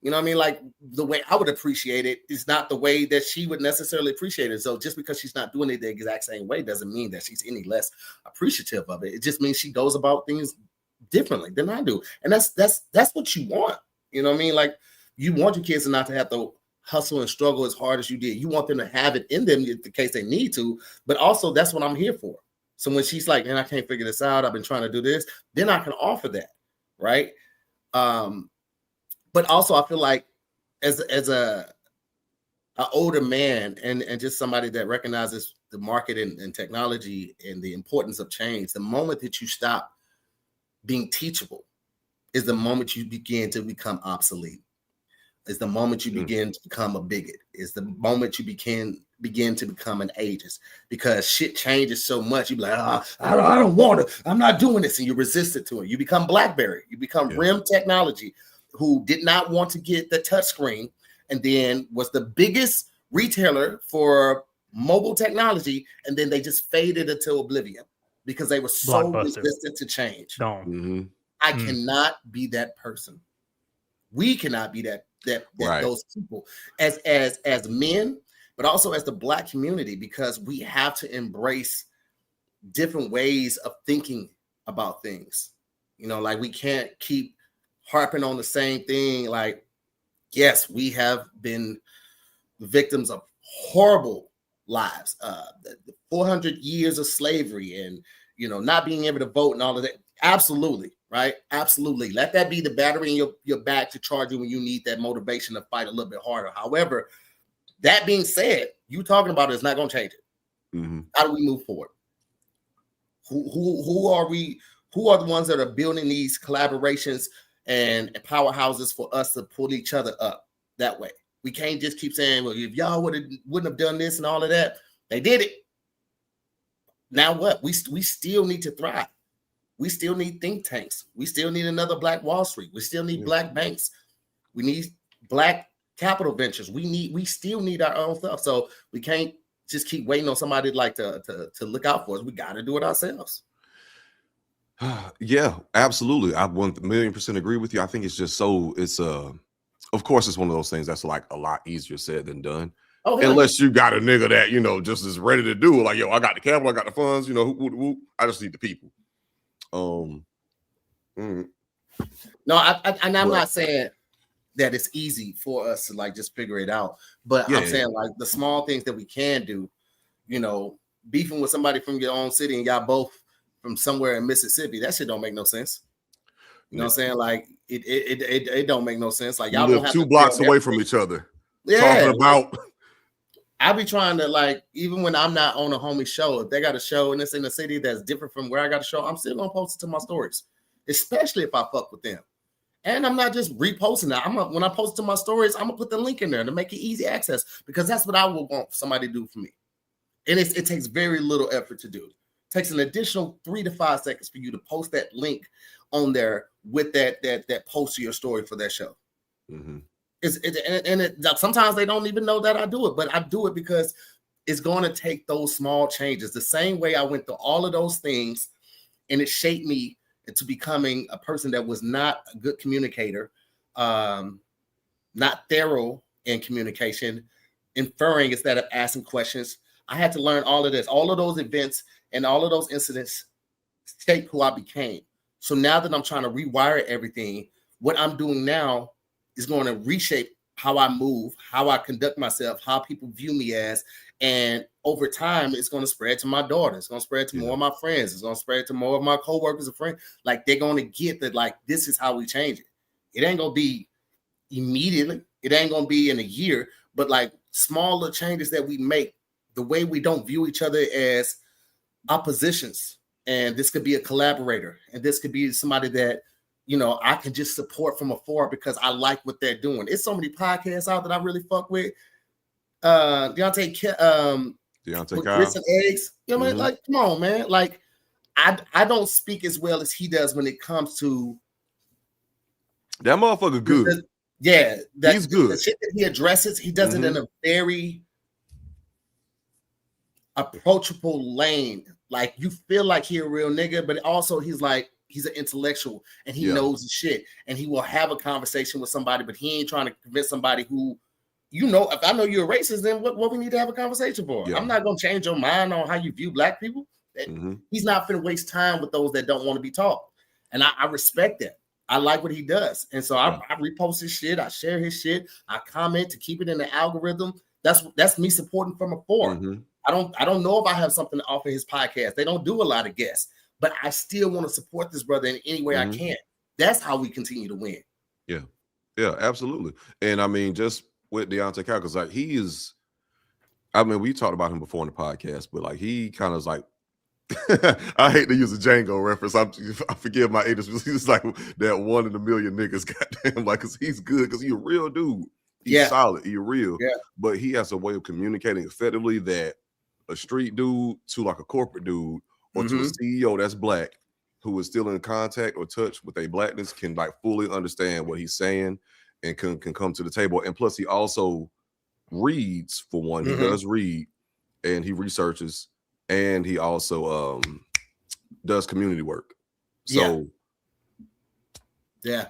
You know what I mean? Like, the way I would appreciate it is not the way that she would necessarily appreciate it. So just because she's not doing it the exact same way doesn't mean that she's any less appreciative of it. It just means she goes about things differently than I do. And that's what you want. You know what I mean? Like, you want your kids not to have to hustle and struggle as hard as you did. You want them to have it in them in the case they need to, but also that's what I'm here for. So when she's like, man, I can't figure this out, I've been trying to do this, then I can offer that, right? But also I feel like as an older man and just somebody that recognizes the market and technology and the importance of change, the moment that you stop being teachable is the moment you begin to become obsolete. Is the moment you begin to become a bigot. Is the moment you begin to become an ageist, because shit changes so much. You be like, I don't want it. I'm not doing this, and you resisted to it. You become BlackBerry. You become RIM Technology, who did not want to get the touchscreen, and then was the biggest retailer for mobile technology, and then they just faded into oblivion because they were so resistant to change. I cannot be that person. We cannot be that those people as men, but also as the Black community, because we have to embrace different ways of thinking about things. You know, like, we can't keep harping on the same thing. Like, yes, we have been victims of horrible lives, 400 years of slavery, and, you know, not being able to vote and all of that. Absolutely, right? Absolutely. Let that be the battery in your back to charge you when you need that motivation to fight a little bit harder. However, that being said, you talking about it is not going to change it. How do we move forward? Who are we? Who are the ones that are building these collaborations and powerhouses for us to pull each other up that way? We can't just keep saying, well, if y'all wouldn't have done this and all of that. They did it. Now what? We still need to thrive. We still need think tanks. We still need another Black Wall Street. We still need Black banks. We need Black capital ventures. We still need our own stuff. So we can't just keep waiting on somebody like to look out for us. We got to do it ourselves. Yeah, absolutely. I 1,000,000% agree with you. I think it's just so of course it's one of those things that's like a lot easier said than done. Unless you got a nigga that, you know, just is ready to do it. Like, yo, I got the capital, I got the funds, you know, I just need the people. No, I'm not saying that it's easy for us to like just figure it out, but I'm saying like the small things that we can do, you know, beefing with somebody from your own city and y'all both from somewhere in Mississippi, that shit don't make no sense. You know what I'm saying? Like it don't make no sense. Like y'all live don't have 2 blocks away from each other. Yeah, talking about. I be trying to like, even when I'm not on a homie show, if they got a show and it's in a city that's different from where I got a show, I'm still gonna post it to my stories, especially if I fuck with them. And I'm not just reposting that. When I post to my stories, I'm gonna put the link in there to make it easy access, because that's what I would want somebody to do for me. And it takes very little effort to do. It takes an additional 3 to 5 seconds for you to post that link on there with that post to your story for that show. Mm-hmm. Sometimes they don't even know that I do it, but I do it because it's going to take those small changes. The same way I went through all of those things, and it shaped me into becoming a person that was not a good communicator, not thorough in communication, inferring instead of asking questions. I had to learn all of this. All of those events and all of those incidents shaped who I became. So now that I'm trying to rewire everything, what I'm doing now is going to reshape how I move, how I conduct myself, how people view me as. And over time, it's going to spread to my daughter. It's going to spread to more of my friends. It's going to spread to more of my coworkers and friends. Like, they're going to get that, like, this is how we change it. It ain't going to be immediately. It ain't going to be in a year. But, like, smaller changes that we make, the way we don't view each other as oppositions. And this could be a collaborator. And this could be somebody that, you know, I can just support from afar because I like what they're doing. It's so many podcasts out that I really fuck with. Deontay Kyle. Grits and Eggs. You know what I mean? Like, come on, man. Like, I don't speak as well as he does when it comes to that motherfucker good. He's good. The shit that he addresses, he does it in a very approachable lane. Like, you feel like he a real nigga, but also he's an intellectual and he knows the shit, and he will have a conversation with somebody, but he ain't trying to convince somebody who, you know, if I know you're a racist, then what we need to have a conversation for? I'm not going to change your mind on how you view black people. He's not going to waste time with those that don't want to be taught. And I respect that. I like what he does. And so I repost his shit. I share his shit. I comment to keep it in the algorithm. That's me supporting from afar. I don't know if I have something to offer his podcast. They don't do a lot of guests, but I still want to support this brother in any way I can. That's how we continue to win. Yeah, absolutely. And I mean, just with Deontay Kyle, because like he is, I mean, we talked about him before in the podcast, but like he kind of is like, I hate to use a Django reference. I forgive my age. He's like that 1 in a million niggas, goddamn, like, because he's good, because he's a real dude. He's solid. He's real. But he has a way of communicating effectively that a street dude to like a corporate dude or to a CEO that's black who is still in contact or touch with a blackness can like fully understand what he's saying and can come to the table. And plus, he also reads, for one. He does read, and he researches, and he also does community work. So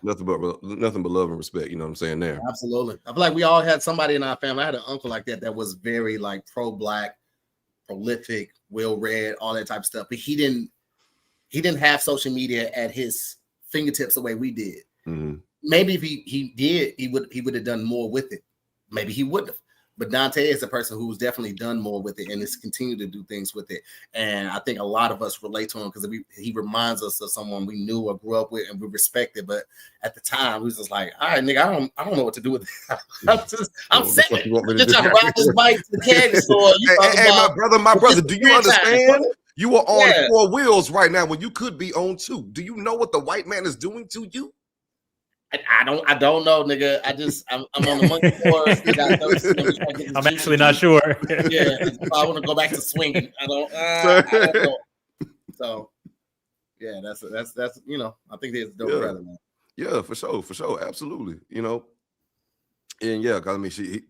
nothing but love and respect. You know what I'm saying there? Absolutely. I feel like we all had somebody in our family. I had an uncle like that was very like pro-black, prolific, well-read, all that type of stuff. But he didn't have social media at his fingertips the way we did. Maybe if he did, he would have done more with it. Maybe he wouldn't have. But Dante is a person who's definitely done more with it and has continued to do things with it. And I think a lot of us relate to him because he reminds us of someone we knew or grew up with and we respected. But at the time, we was just like, all right, nigga, I don't know what to do with it. I'm sick. Just trying to ride this bike to the candy store. Hey, my brother, do you understand? You are on 4 wheels right now when you could be on 2. Do you know what the white man is doing to you? I don't know, nigga. I'm on the monkey floor. I'm actually not sure. I want to go back to swinging. I don't know. So, that's you know, I think it's dope brother, man. Yeah, for sure, absolutely. You know, and cause I mean, he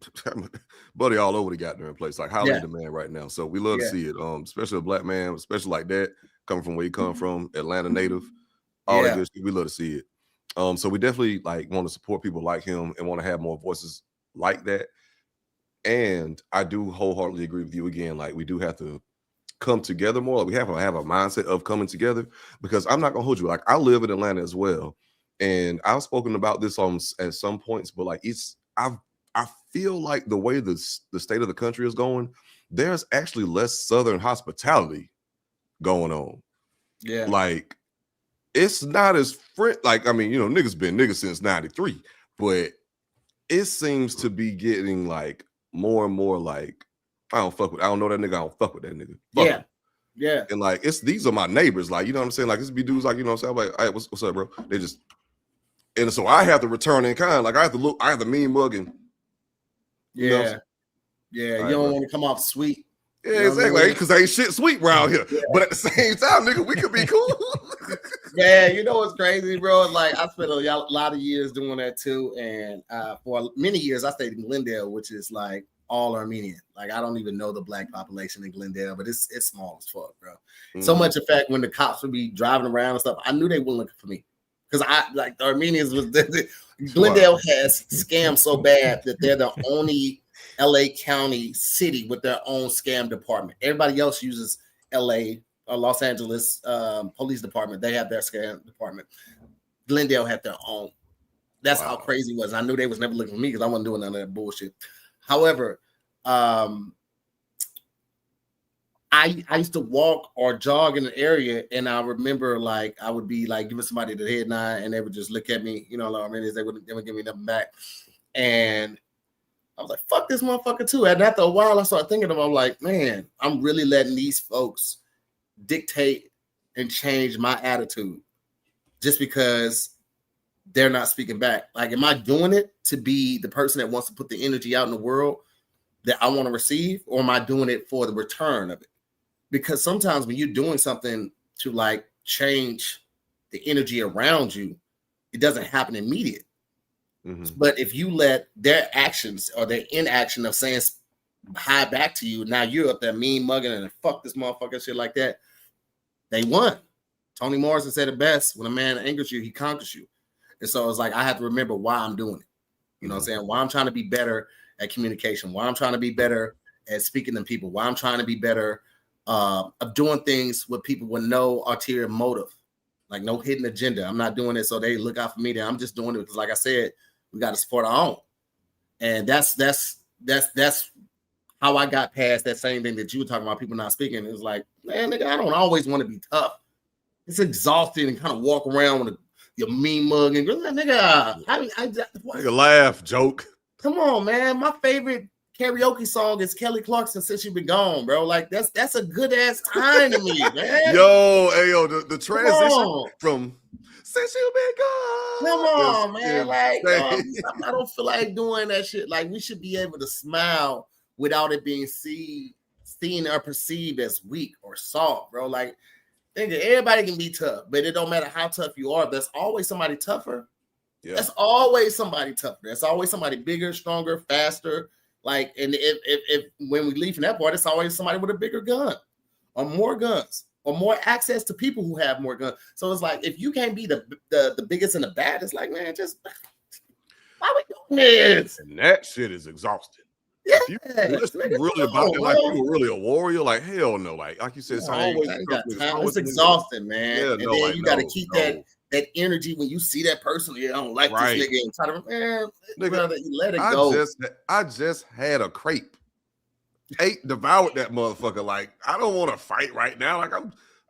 buddy all over the goddamn place, like highly demand right now. So we love to see it, especially a black man, especially like that, coming from where he come from, Atlanta native, all that good shit. We love to see it. So we definitely like want to support people like him and want to have more voices like that. And I do wholeheartedly agree with you again. Like, we do have to come together more. Like we have to have a mindset of coming together, because I'm not gonna hold you. Like I live in Atlanta as well, and I've spoken about this at some points, but like I feel like the way the state of the country is going, there's actually less Southern hospitality going on. Yeah, like it's not as like, I mean, niggas been niggas since 93, but it seems to be getting like more and more like, I don't know that nigga, I don't fuck with that nigga. Fuck him. Yeah. And like these are my neighbors, like, you know what I'm saying? Like this be dudes like, you know what I'm saying? I'm like, hey, what's up, bro? They just, and so I have to return in kind. Like I have to mean mug and you don't want to come off sweet. Yeah, exactly. Because ain't shit sweet around here. Yeah. But at the same time, nigga, we could be cool. Yeah, you know what's crazy, bro? Like I spent a lot of years doing that too, and for many years I stayed in Glendale, which is like all Armenian. Like I don't even know the black population in Glendale, but it's small as fuck, bro. So much, in fact, when the cops would be driving around and stuff, I knew they weren't looking for me, because I like the Armenians was Glendale has scammed so bad that they're the only LA County city with their own scam department. Everybody else uses LA or Los Angeles police department. They have their scam department. Glendale had their own. That's how crazy it was. I knew they was never looking for me because I wasn't doing none of that bullshit. However, I used to walk or jog in an area, and I remember like I would be like giving somebody the head nod, and they would just look at me, they wouldn't give me nothing back. And I was like, fuck this motherfucker too. And after a while, I started thinking about, like, man, I'm really letting these folks dictate and change my attitude just because they're not speaking back. Like, am I doing it to be the person that wants to put the energy out in the world that I want to receive, or am I doing it for the return of it? Because sometimes when you're doing something to like change the energy around you, it doesn't happen immediate. Mm-hmm. But if you let their actions or their inaction of saying hi back to you, now you're up there mean mugging and fuck this motherfucker, shit like that, they won. Toni Morrison said it best: when a man angers you, he conquers you. And so it's like, I have to remember why I'm doing it. You know what I'm saying? Why I'm trying to be better at communication, why I'm trying to be better at speaking to people, why I'm trying to be better of doing things with people with no ulterior motive, like no hidden agenda. I'm not doing it so they look out for me. I'm just doing it because, like I said, we got to support our own. And that's how I got past that same thing that you were talking about, people not speaking. It was like, man, nigga, I don't always want to be tough. It's exhausting and kind of walk around with your mean mug and nigga, nigga laugh, joke. Come on, man. My favorite karaoke song is Kelly Clarkson, Since You've Been Gone, bro. Like that's a good ass time to me, man. Yo, the transition from Since You've Been Gone. Come on, man. Like, I don't feel like doing that shit. Like, we should be able to smile without it being seen or perceived as weak or soft, bro. Like, nigga, everybody can be tough, but it don't matter how tough you are. There's always somebody tougher. Yeah. That's always somebody tougher. There's always somebody bigger, stronger, faster. Like, and if when we leave from that part, it's always somebody with a bigger gun or more guns or more access to people who have more guns. So it's like, if you can't be the biggest and the baddest, like, man, just why we doing this? And that shit is exhausting. Yeah, if you really about it, like you were really a warrior, like hell no, like you said, it's always it's exhausting, man. Yeah, and then you got to keep that energy when you see that person. I don't like this nigga, and try to brother, you let it go. I just had a crepe, devoured that motherfucker. Like, I don't want to fight right now. Like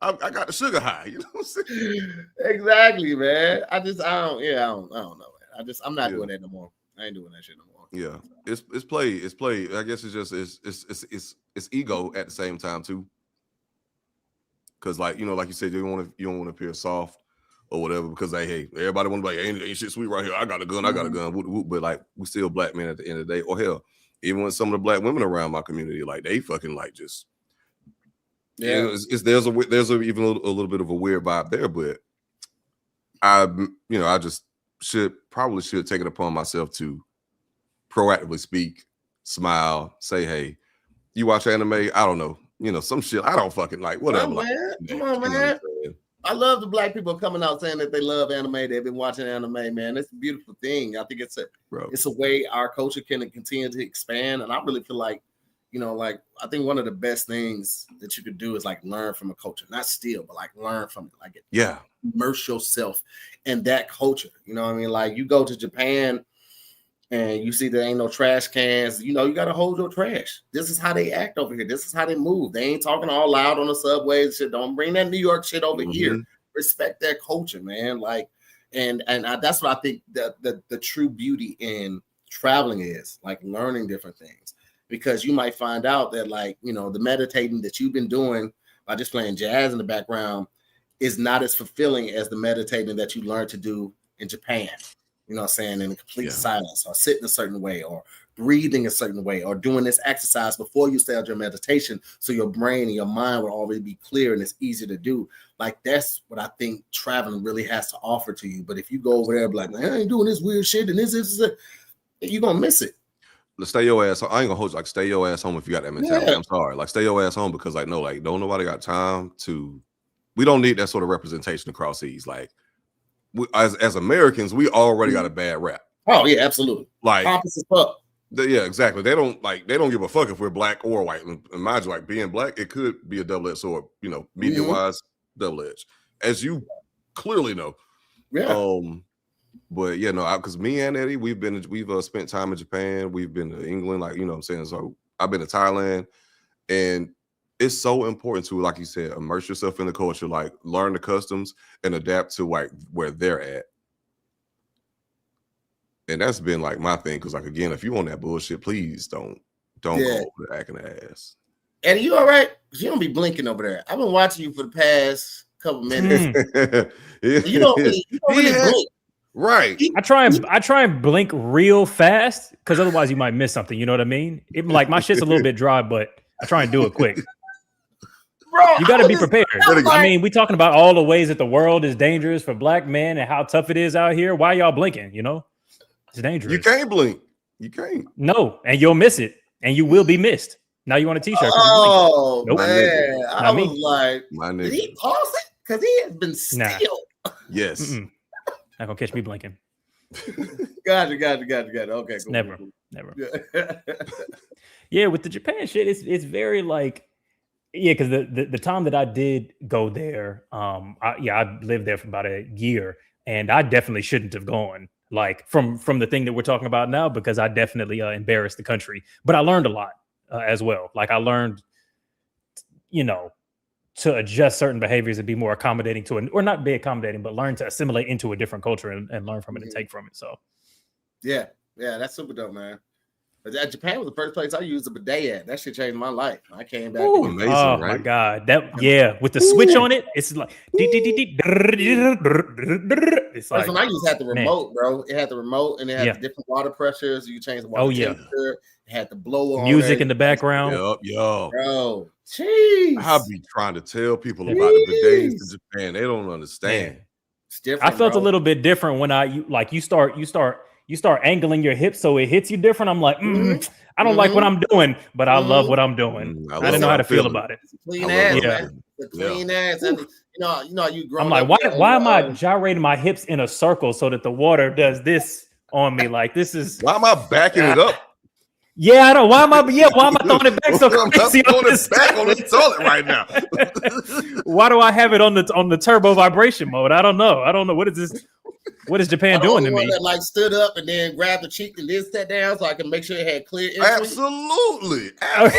I got the sugar high. You know what I'm saying? Exactly, man. I don't know, man. I'm not doing that no more. I ain't doing that shit no more. Yeah, it's play. I guess it's just it's ego at the same time too. Cause like like you said, you don't want to appear soft or whatever, because hey, everybody want to be like, ain't shit sweet right here. I got a gun, whoop, whoop. But like, we still black men at the end of the day. Or hell, even with some of the black women around my community, like they fucking like just there's even a little bit of a weird vibe there. But I just should take it upon myself to proactively speak, smile, say, hey, you watch anime? I don't know, some shit I don't fucking like, whatever. Come on, man. I love the black people coming out saying that they love anime. They've been watching anime, man. It's a beautiful thing. I think it's a way our culture can continue to expand. And I really feel like you know, like I think one of the best things that you could do is like learn from a culture, not steal, but like learn from it, like immerse yourself in that culture. You know what I mean? Like you go to Japan and you see there ain't no trash cans, you know, you got to hold your trash. This is how they act over here. This is how they move. They ain't talking all loud on the subways. Shit, don't bring that New York shit over here. Respect their culture, man. Like, that's what I think the true beauty in traveling is, like learning different things, because you might find out that, like, you know, the meditating that you've been doing by just playing jazz in the background is not as fulfilling as the meditating that you learned to do in Japan. You know what I'm saying? In complete silence, or sitting a certain way, or breathing a certain way, or doing this exercise before you start your meditation, so your brain and your mind will already be clear and it's easier to do. Like, that's what I think traveling really has to offer to you. But if you go over there and be like, man, I ain't doing this weird shit and this, you're gonna miss it. Let's stay your ass. I ain't gonna hold you. Like, stay your ass home if you got that mentality. I'm sorry. Like, stay your ass home, because like, no, like, don't nobody got time to. We don't need that sort of representation across seas. Like, as Americans, we already got a bad rap. Oh yeah, absolutely. Like, pompous as fuck. Yeah, exactly. They don't give a fuck if we're black or white. And mind you, like, being black, it could be a double-edged sword. You know, media-wise, double-edged, as you clearly know. Yeah. But yeah, no, because me and Eddie, we've spent time in Japan. We've been to England, like, you know what I'm saying? So I've been to Thailand, and it's so important to, like you said, immerse yourself in the culture, like learn the customs and adapt to like where they're at. And that's been like my thing, because like, again, if you want that bullshit, please don't go over there acting the ass. Eddie, you all right? Because you don't be blinking over there. I've been watching you for the past couple minutes. You don't really blink. Right. I try and blink real fast, because otherwise you might miss something. You know what I mean? Like, my shit's a little bit dry, but I try and do it quick. Bro, you got to be prepared. I mean, we talking about all the ways that the world is dangerous for black men and how tough it is out here. Why y'all blinking? You know, it's dangerous. You can't blink. You can't. No, and you'll miss it, and you will be missed. Now you want a t-shirt? Oh nope. man, I was like, did he pause it? Because he has been still. Yes. Not gonna catch me blinking. Got it. Okay, cool. Never. Yeah, with the Japan shit, it's very like, because the time that I did go there, I lived there for about a year, and I definitely shouldn't have gone, like, from the thing that we're talking about now, because I definitely embarrassed the country. But I learned a lot as well. Like, I learned, you know, to adjust certain behaviors and be more accommodating to it, or not be accommodating, but learn to assimilate into a different culture and learn from it and take from it. So, yeah, that's super dope, man. But Japan was the first place I used a bidet at. That shit changed my life. I came back. Amazing, oh right? My god, with the switch on it, it's like it's like, when I used had the remote, bro. It had the remote, and it had the different water pressures. You change the water temperature. It had the blower, music in the background. Yo, bro. Jeez. I be trying to tell people about the bidets in Japan. They don't understand. Man. It's different. I felt a little bit different when you start angling your hips so it hits you different. I'm like, I don't like what I'm doing, but I love what I'm doing. I didn't know how to feel about it. Clean ass, man. Clean ass. And you grown. I'm like, why am I gyrating my hips in a circle so that the water does this on me? Like, this is, why am I backing it up? Yeah, I know. Why am I throwing it back so crazy? I'm throwing it back on the toilet right now. Why do I have it on the turbo vibration mode? I don't know. What is this? What is Japan doing to me? That, like, stood up and then grabbed the cheek and then sat down so I can make sure it had clear entry. Absolutely. I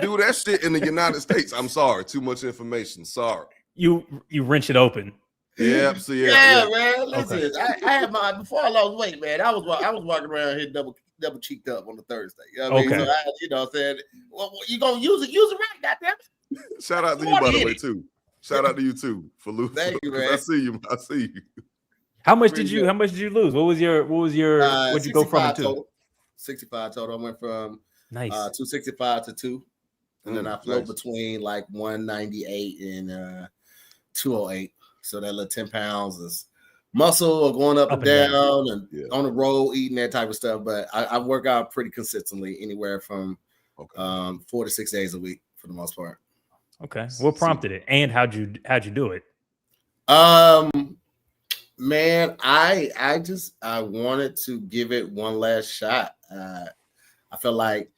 do that shit in the United States. I'm sorry. Too much information. Sorry. You wrench it open. Yeah, man. Listen, I had my, before I lost weight, man. I was walking around here double cheeked up on the Thursday. You know what I mean? So you know what I'm saying? Well, you gonna use it right, goddamn it. Shout out to you, by the way, too. Shout out to you too for losing. Thank you, man. I see you. How much did you lose? What was your what'd you go from to? Total. 65 total. I went from 265 to 2. And then I float between like 198 and 208. So that little 10 pounds is muscle or going up and down and on the road eating that type of stuff. But I work out pretty consistently, anywhere from 4 to 6 days a week for the most part. Okay. What prompted it? And how'd you do it? Man, I wanted to give it one last shot. I felt like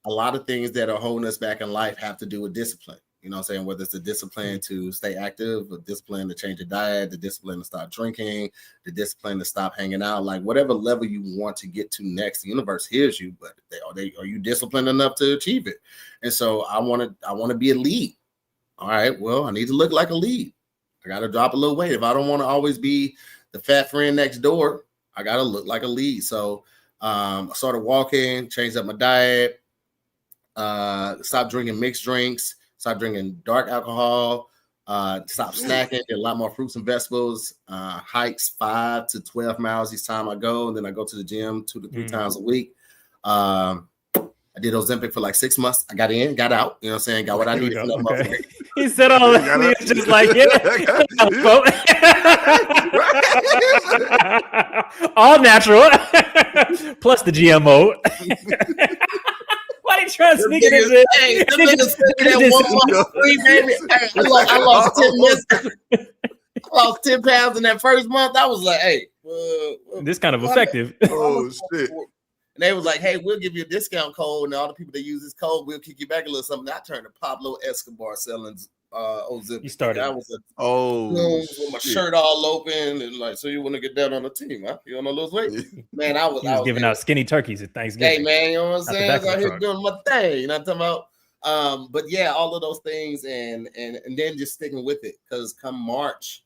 a lot of things that are holding us back in life have to do with discipline. You know what I'm saying? Whether it's the discipline to stay active, the discipline to change your diet, the discipline to stop drinking, the discipline to stop hanging out, like whatever level you want to get to next, the universe hears you, but are you disciplined enough to achieve it? And so I want to be a lead. All right, well, I need to look like a lead. I got to drop a little weight. If I don't want to always be the fat friend next door, I got to look like a lead. So I started walking, changed up my diet, stopped drinking mixed drinks, stopped drinking dark alcohol, stopped snacking, did a lot more fruits and vegetables, hikes 5 to 12 miles each time I go. And then I go to the gym 2 to 3 times a week. I did Ozempic for like 6 months. I got in, got out. You know what I'm saying? Got what I needed. Okay. He said all that. Just like, all natural. Plus the GMO. Why you trying to sneak it in? Hey, the niggas that 1 month free, baby. I lost 10 minutes. I lost 10 pounds in that first month. I was like, hey. This kind of effective. Oh, shit. And they was like, hey, we'll give you a discount code. And all the people that use this code, we'll kick you back a little something. I turned to Pablo Escobar selling Ozempic. You started. I was with my shirt all open. And like, so you want to get down on the team, huh? You want to lose weight? Man, I was giving out skinny turkeys at Thanksgiving. Hey, man, you know what I'm saying? I was out here doing my thing. You know what I'm talking about? But yeah, all of those things and then just sticking with it. Because come March,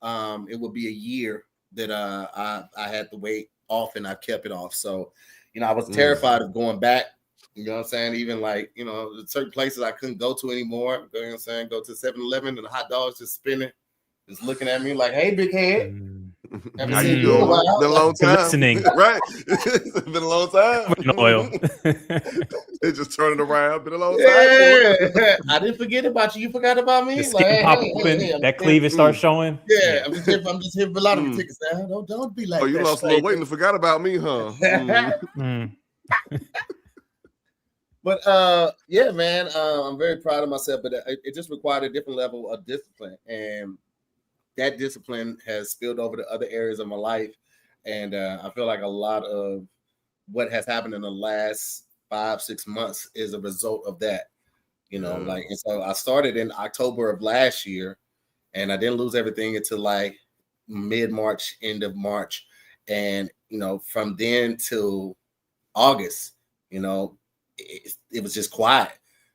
it will be a year that I had the weight off and I kept it off. So, you know, I was terrified of going back. You know what I'm saying? Even like, you know, certain places I couldn't go to anymore. You know what I'm saying? Go to 7-Eleven and the hot dogs just spinning, just looking at me like, hey, big head. How you doing? Been a long time. Listening. Right. It's been a long time. Oil. They just turning around. Been a long time. Yeah. I didn't forget about you. You forgot about me? The skin pop open, that cleavage starts showing. Yeah, I'm just here for a lot of tickets now. Don't be like that. Oh, you lost a little weight and forgot about me, huh? But yeah, man, I'm very proud of myself, but it just required a different level of discipline. And that discipline has spilled over to other areas of my life. And I feel like a lot of what has happened in the last 5-6 months is a result of that, you know, like, and so I started in October of last year and I didn't lose everything until like mid-March, end of March. And, you know, from then till August, you know, it was just quiet.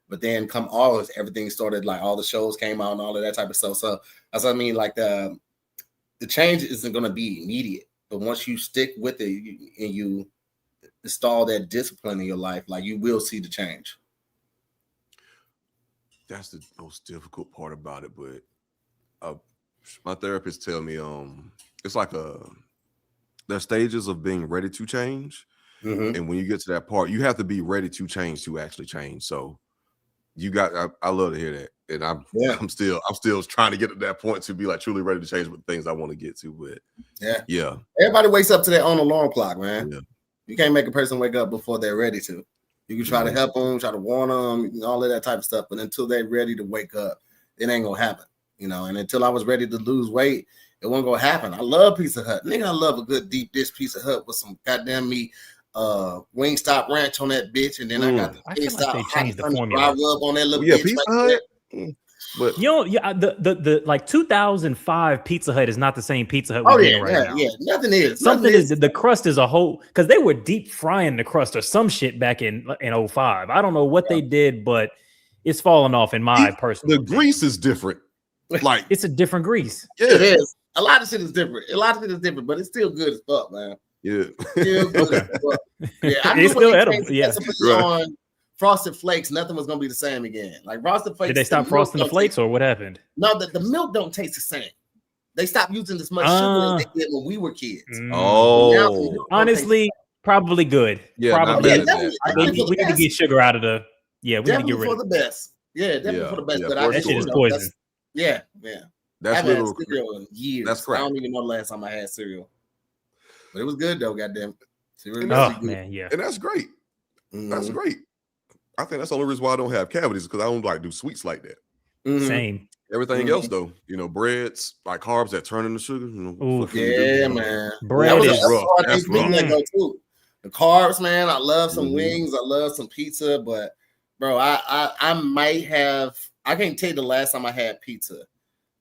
But then come August, everything started, like all the shows came out and all of that type of stuff. So that's what I mean, like the change isn't going to be immediate, but once you stick with it and you install that discipline in your life, like you will see the change. That's the most difficult part about it. But my therapist tell me, it's like there's stages of being ready to change. And when you get to that part, you have to be ready to change to actually change. So I love to hear that. And I'm still trying to get to that point to be like truly ready to change with things I want to get to. But yeah. Everybody wakes up to their own alarm clock, man. Yeah. You can't make a person wake up before they're ready to. You can try to help them, try to warn them, all of that type of stuff. But until they're ready to wake up, it ain't gonna happen. You know, and until I was ready to lose weight, it wasn't gonna happen. I love Pizza Hut. Nigga, I love a good deep dish Pizza Hut with some goddamn meat. Wingstop ranch on that bitch, and then I got the Wingstop like they changed the formula rub on that little bitch. Pizza Hut. But you know, the like 2005 Pizza Hut is not the same Pizza Hut we're getting right now. Yeah, nothing is. Something is the crust is a whole, because they were deep frying the crust or some shit back in 05. I don't know what they did, but it's falling off in my personal opinion. Grease is different. Like it's a different grease. Yeah, it is. A lot of shit is different. But it's still good as fuck, man. Yeah. Still good as fuck. Yeah, I it's still edible. Yeah. On Frosted Flakes, nothing was gonna be the same again. Like Frosted Flakes. Did they stop frosting the flakes or what happened? No, the milk don't taste the same. They stopped using as much sugar as they did when we were kids. Oh, honestly, probably good. Yeah, probably. We need to get sugar out of the. Yeah, we need to get rid of the best. Yeah, definitely for the best. But that shit is poison. Yeah. That's literal cereal in years. That's correct. I don't even know the last time I had cereal, but it was good though. Goddamn, cereal. Man, yeah, and that's great. That's great. I think that's the only reason why I don't have cavities, because I don't like do sweets like that. Same. Everything else though, you know, breads, like carbs that turn into sugar. You know, yeah, man. Bread is rough. That's rough. Too. The carbs, man. I love some wings. I love some pizza, but bro, I might have. I can't tell you the last time I had pizza,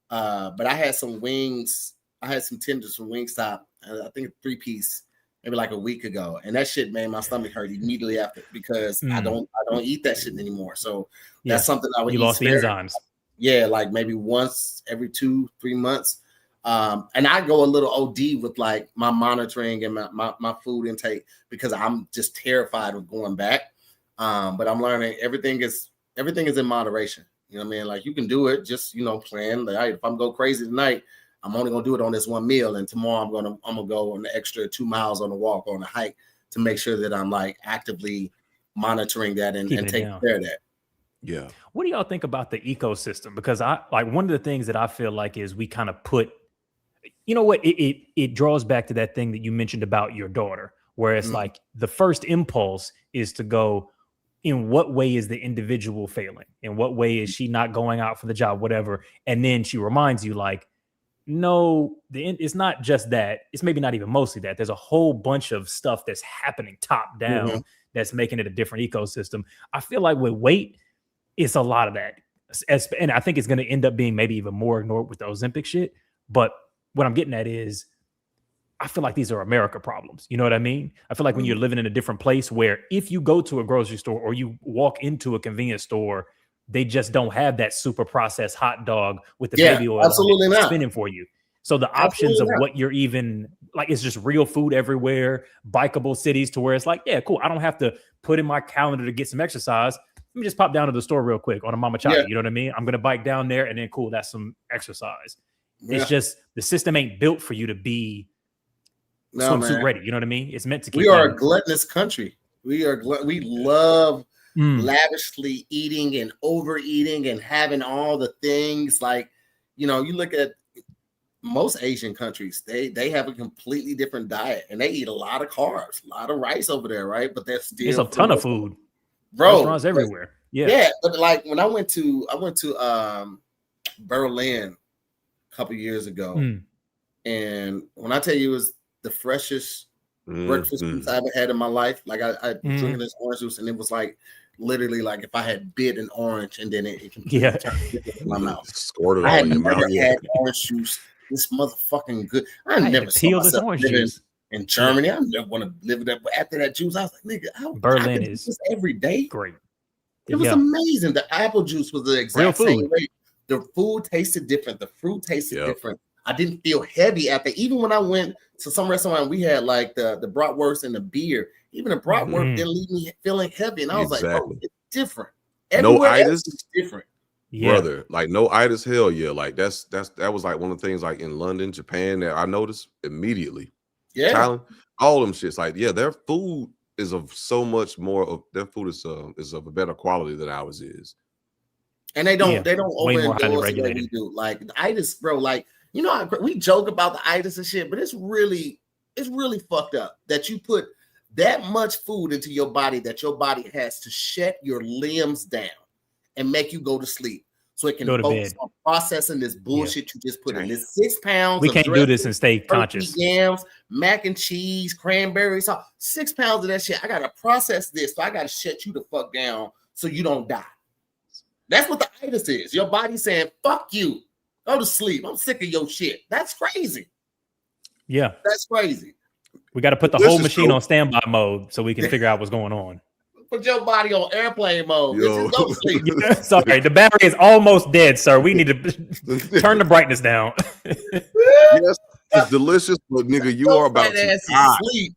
but I had some wings. I had some tenders from Wingstop. I think a 3-piece, maybe like a week ago, and that shit made my stomach hurt immediately after because I don't eat that shit anymore. So that's something I would. You lost the enzymes. Yeah, like maybe once every 2-3 months. And I go a little OD with like my monitoring and my food intake because I'm just terrified of going back. But I'm learning everything is in moderation. You know what I mean? Like you can do it, just plan. Like, if I'm go crazy tonight, I'm only gonna do it on this one meal, and tomorrow I'm gonna go an extra 2 miles on a walk or on a hike to make sure that I'm like actively monitoring that and taking care of that. Yeah. What do y'all think about the ecosystem? Because I like one of the things that I feel like is we kind of put, you know what, it draws back to that thing that you mentioned about your daughter, where it's like the first impulse is to go, in what way is the individual failing? In what way is she not going out for the job, whatever? And then she reminds you like, no, it's not just that. It's maybe not even mostly that. There's a whole bunch of stuff that's happening top down that's making it a different ecosystem. I feel like with weight, it's a lot of that. And I think it's going to end up being maybe even more ignored with the Ozempic shit. But what I'm getting at is I feel like these are America problems. You know what I mean? I feel like when you're living in a different place where if you go to a grocery store or you walk into a convenience store, they just don't have that super processed hot dog with the baby oil spinning for you. So the options of what you're even like, it's just real food everywhere, bikeable cities to where it's like, yeah, cool. I don't have to put in my calendar to get some exercise. Let me just pop down to the store real quick on a Mama Chai. You know what I mean? I'm going to bike down there and then cool, that's some exercise. It's just the system ain't built for you to be swimsuit ready. You know what I mean? It's meant to keep. We are a gluttonous country. We love lavishly eating and overeating and having all the things. Like, you look at most Asian countries, they have a completely different diet and they eat a lot of carbs, a lot of rice over there, right? But there's still a ton of food. Bro, restaurants everywhere. Yeah, but like when I went to Berlin a couple years ago, and when I tell you it was the freshest breakfast juice I ever had in my life, like I drinking this orange juice, and it was like literally like if I had bit an orange and then it completely turned in my mouth. Squirted all in your mouth. I had orange juice. This motherfucking good. I never saw myself living in Germany. I never want to live there. But after that juice, I was like, nigga, Berlin is this every day. Great. It was amazing. The apple juice was the exact same way. The food tasted different. The fruit tasted different. I didn't feel heavy after. Even when I went to some restaurant, we had like the bratwurst and the beer. Even the bratwurst didn't leave me feeling heavy. And I was like, oh, it's different. Everywhere no itis is different. Brother, like no itis, hell yeah. Like that was like one of the things like in London, Japan that I noticed immediately. Yeah. Thailand, all them shits. Like, yeah, their food is of so much more of their food is of a better quality than ours is. And they don't overindulge the way we do. Like the itis, bro, like we joke about the itis and shit, but it's really fucked up that you put that much food into your body that your body has to shut your limbs down and make you go to sleep so it can focus on processing this bullshit you just put in. This 6 pounds. We can't do this and stay conscious. Yams, mac and cheese, cranberries, 6 pounds of that shit. I gotta process this, so I gotta shut you the fuck down so you don't die. That's what the itis is. Your body saying, fuck you. Go to sleep. I'm sick of your shit. That's crazy. Yeah. That's crazy. We got to put the whole machine on standby mode so we can figure out what's going on. Put your body on airplane mode. Just go sleep. Sorry, the battery is almost dead, sir. We need to turn the brightness down. Yes, it's delicious, but nigga, you are about to sleep.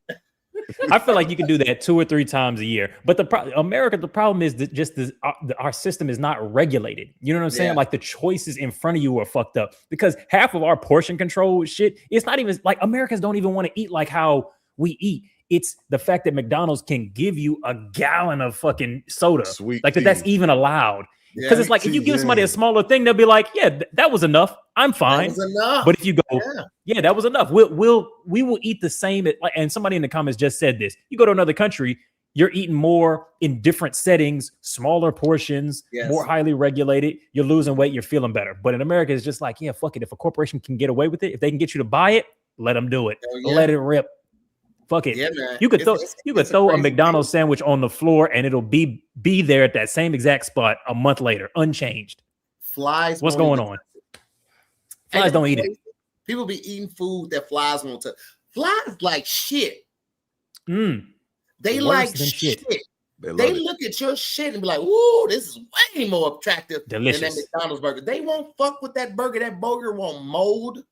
I feel like you can do that 2 or 3 times a year. But the problem is that just our system is not regulated. You know what I'm saying? Like the choices in front of you are fucked up because half of our portion control shit, it's not even like Americans don't even want to eat like how we eat. It's the fact that McDonald's can give you a gallon of fucking soda. Sweet like that's even allowed. Because it's like if you give somebody a smaller thing, they'll be like, yeah, that was enough. I'm fine. That was enough. But if you go, yeah, that was enough. We will eat the same. And somebody in the comments just said this. You go to another country, you're eating more in different settings, smaller portions, more highly regulated. You're losing weight. You're feeling better. But in America, it's just like, yeah, fuck it. If a corporation can get away with it, if they can get you to buy it, let them do it. Let it rip. Fuck it. Yeah, man. You could throw a McDonald's sandwich on the floor and it'll be there at that same exact spot a month later, unchanged. Flies. What's going on? Flies don't eat it. People be eating food that flies won't touch. Flies like shit. They like shit. They look at your shit and be like, "Ooh, this is way more attractive than that McDonald's burger." They won't fuck with that burger. That burger won't mold.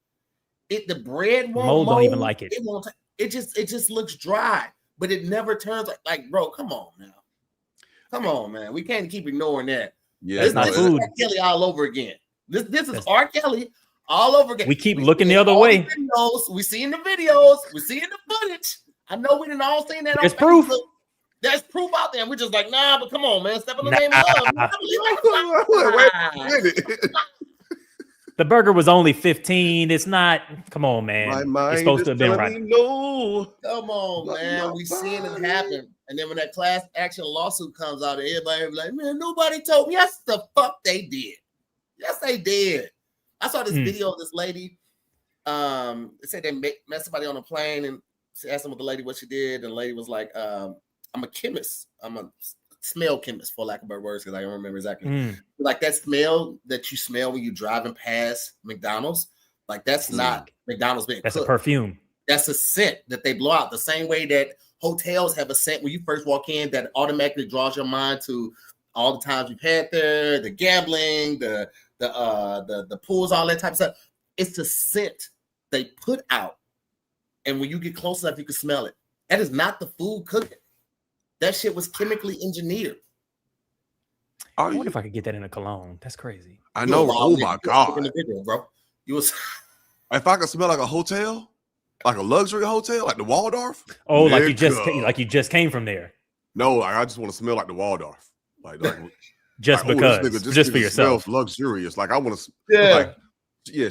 The bread won't mold. Don't even like it. It won't. It just looks dry, but it never turns like bro. Come on now, come on, man. We can't keep ignoring that. Yeah, this is R. Kelly all over again. This is R. Kelly all over again. We keep looking the other way. We see in the videos. We see in the footage. I know we didn't all seen that. There's proof. There's proof out there. And we're just like, nah, but come on, man. Step in the name of love. Wait. The burger was only 15. It's not. Come on, man. It's supposed to have been right. No. Come on, man. We seen it happen. And then when that class action lawsuit comes out, everybody be like, man, nobody told me. Yes, the fuck they did. Yes, they did. I saw this video of this lady. It said they met somebody on a plane and she asked them the lady what she did. And the lady was like, I'm a chemist. I'm a smell chemist, for lack of better words, because I don't remember exactly. Like that smell that you smell when you're driving past McDonald's, like that's not McDonald's being That's cooked. a perfume. That's a scent that they blow out. The same way that hotels have a scent when you first walk in that automatically draws your mind to all the times you've had there, the gambling, the pools, all that type of stuff. It's the scent they put out, and when you get close enough, you can smell it. That is not the food cooking. That shit was chemically engineered. I wonder if I could get that in a cologne. That's crazy. I know. Oh my god, in the video, bro. You was. If I could smell like a hotel, like a luxury hotel, like the Waldorf. Oh, like you just came from there. No, like I just want to smell like the Waldorf. Like just like, because, just for yourself. Luxurious. Like I want to. Yeah. Like, yeah,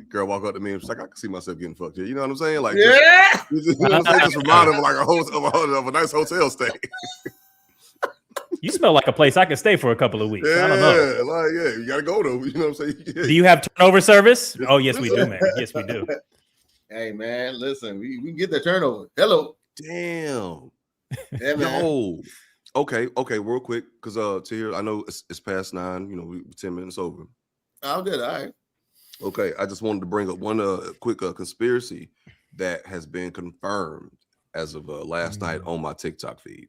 girl walk up to me and she's like, I can see myself getting fucked here. You know what I'm saying? Like, yeah. Just remind her of like of a nice hotel stay. You smell like a place I could stay for a couple of weeks. Yeah, I don't know. like you gotta go though. You know what I'm saying? Yeah. Do you have turnover service? Oh, yes, we do, man. Yes, we do. Hey, man, listen, we can get the turnover. Hello. Damn. Yeah, man. No. Okay, real quick, because Tahir, I know it's past 9. You know, we're 10 minutes over. Oh, good. All right. Okay, I just wanted to bring up one quick conspiracy that has been confirmed as of last night on my TikTok feed.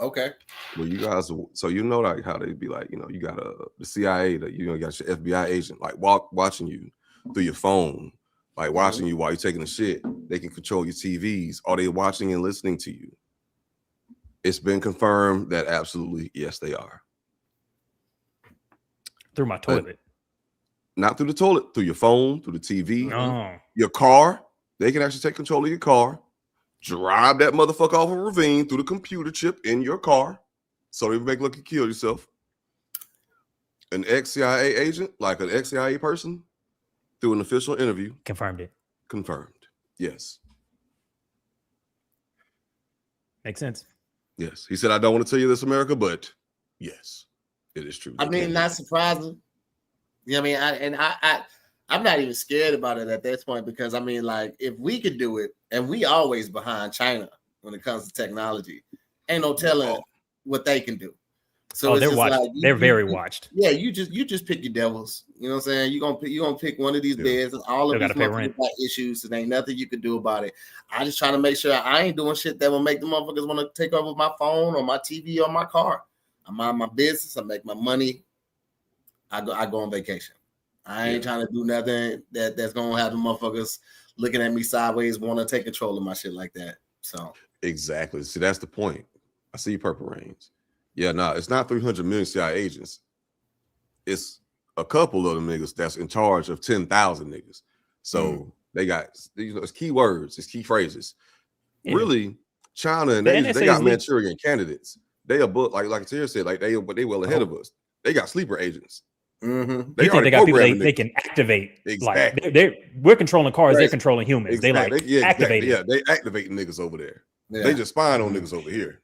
Okay. Well, you guys, so you know like how they be like, you know, you got the CIA, that you got your FBI agent like watching you through your phone, like watching you while you're taking a shit. They can control your TVs. Are they watching and listening to you? It's been confirmed that absolutely yes, they are. Through my toilet. Not through the toilet, through your phone, through the TV, Oh. your car. They can actually take control of your car, drive that motherfucker off a ravine through the computer chip in your car, so they make look you kill yourself. An ex-CIA agent, like an ex-CIA person, through an official interview, Confirmed it. confirmed. Yes. Makes sense. Yes. He said, I don't want to tell you this, America, but yes, it is true. I mean, not surprising. You know what I mean? I'm not even scared about it at this point because, I mean, like, if we could do it, and we always behind China when it comes to technology, ain't no telling what they can do. So they're watched. Like, they're very watched. Yeah, you just pick your devils. You know what I'm saying? You're gonna pick one of these beds, and all of these motherfuckers got issues, and ain't nothing you can do about it. I just trying to make sure I ain't doing shit that will make the motherfuckers want to take over my phone or my TV or my car. I mind my business. I make my money. I go on vacation. I ain't trying to do nothing that's gonna have the motherfuckers looking at me sideways, want to take control of my shit like that. So exactly. See, that's the point. I see Purple Rains. Yeah, no, it's not 300 million CIA agents. It's a couple of them niggas that's in charge of 10,000 niggas. So they got, you know, it's key words, it's key phrases. Yeah. Really, China and they got Manchurian candidates. They are booked, like Tahir said, like they well ahead of us. They got sleeper agents. Mm-hmm. They got people they can activate. Exactly. Like we're controlling cars, they're controlling humans. Exactly. They activate. Yeah, they activating niggas over there. Yeah. They just spying on niggas over here.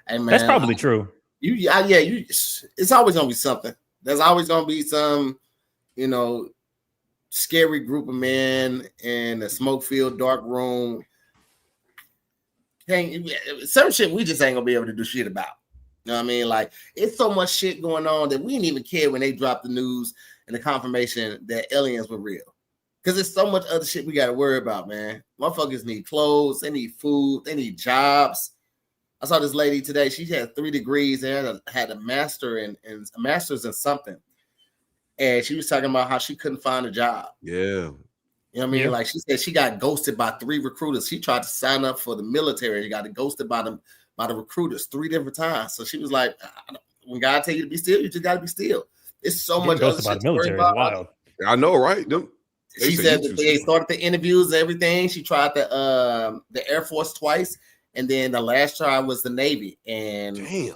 Hey, man, that's probably true. It's always gonna be something. There's always gonna be some, you know, scary group of men in a smoke-filled dark room. Some shit we just ain't gonna be able to do shit about. You know what I mean? Like, it's so much shit going on that we didn't even care when they dropped the news and the confirmation that aliens were real. Because there's so much other shit we got to worry about, man. Motherfuckers need clothes, they need food, they need jobs. I saw this lady today. She had 3 degrees and had a master and a master's in something. And she was talking about how she couldn't find a job. Yeah. You know what I mean? Yeah. Like, she said she got ghosted by 3 recruiters. She tried to sign up for the military. She got ghosted by the recruiters 3 different times. So she was like, when God tell you to be still, you just got to be still. It's so much other shit to worry about. Wild. I know, right? She said that they started the interviews and everything. She tried the Air Force twice, and then the last try was the Navy. And damn.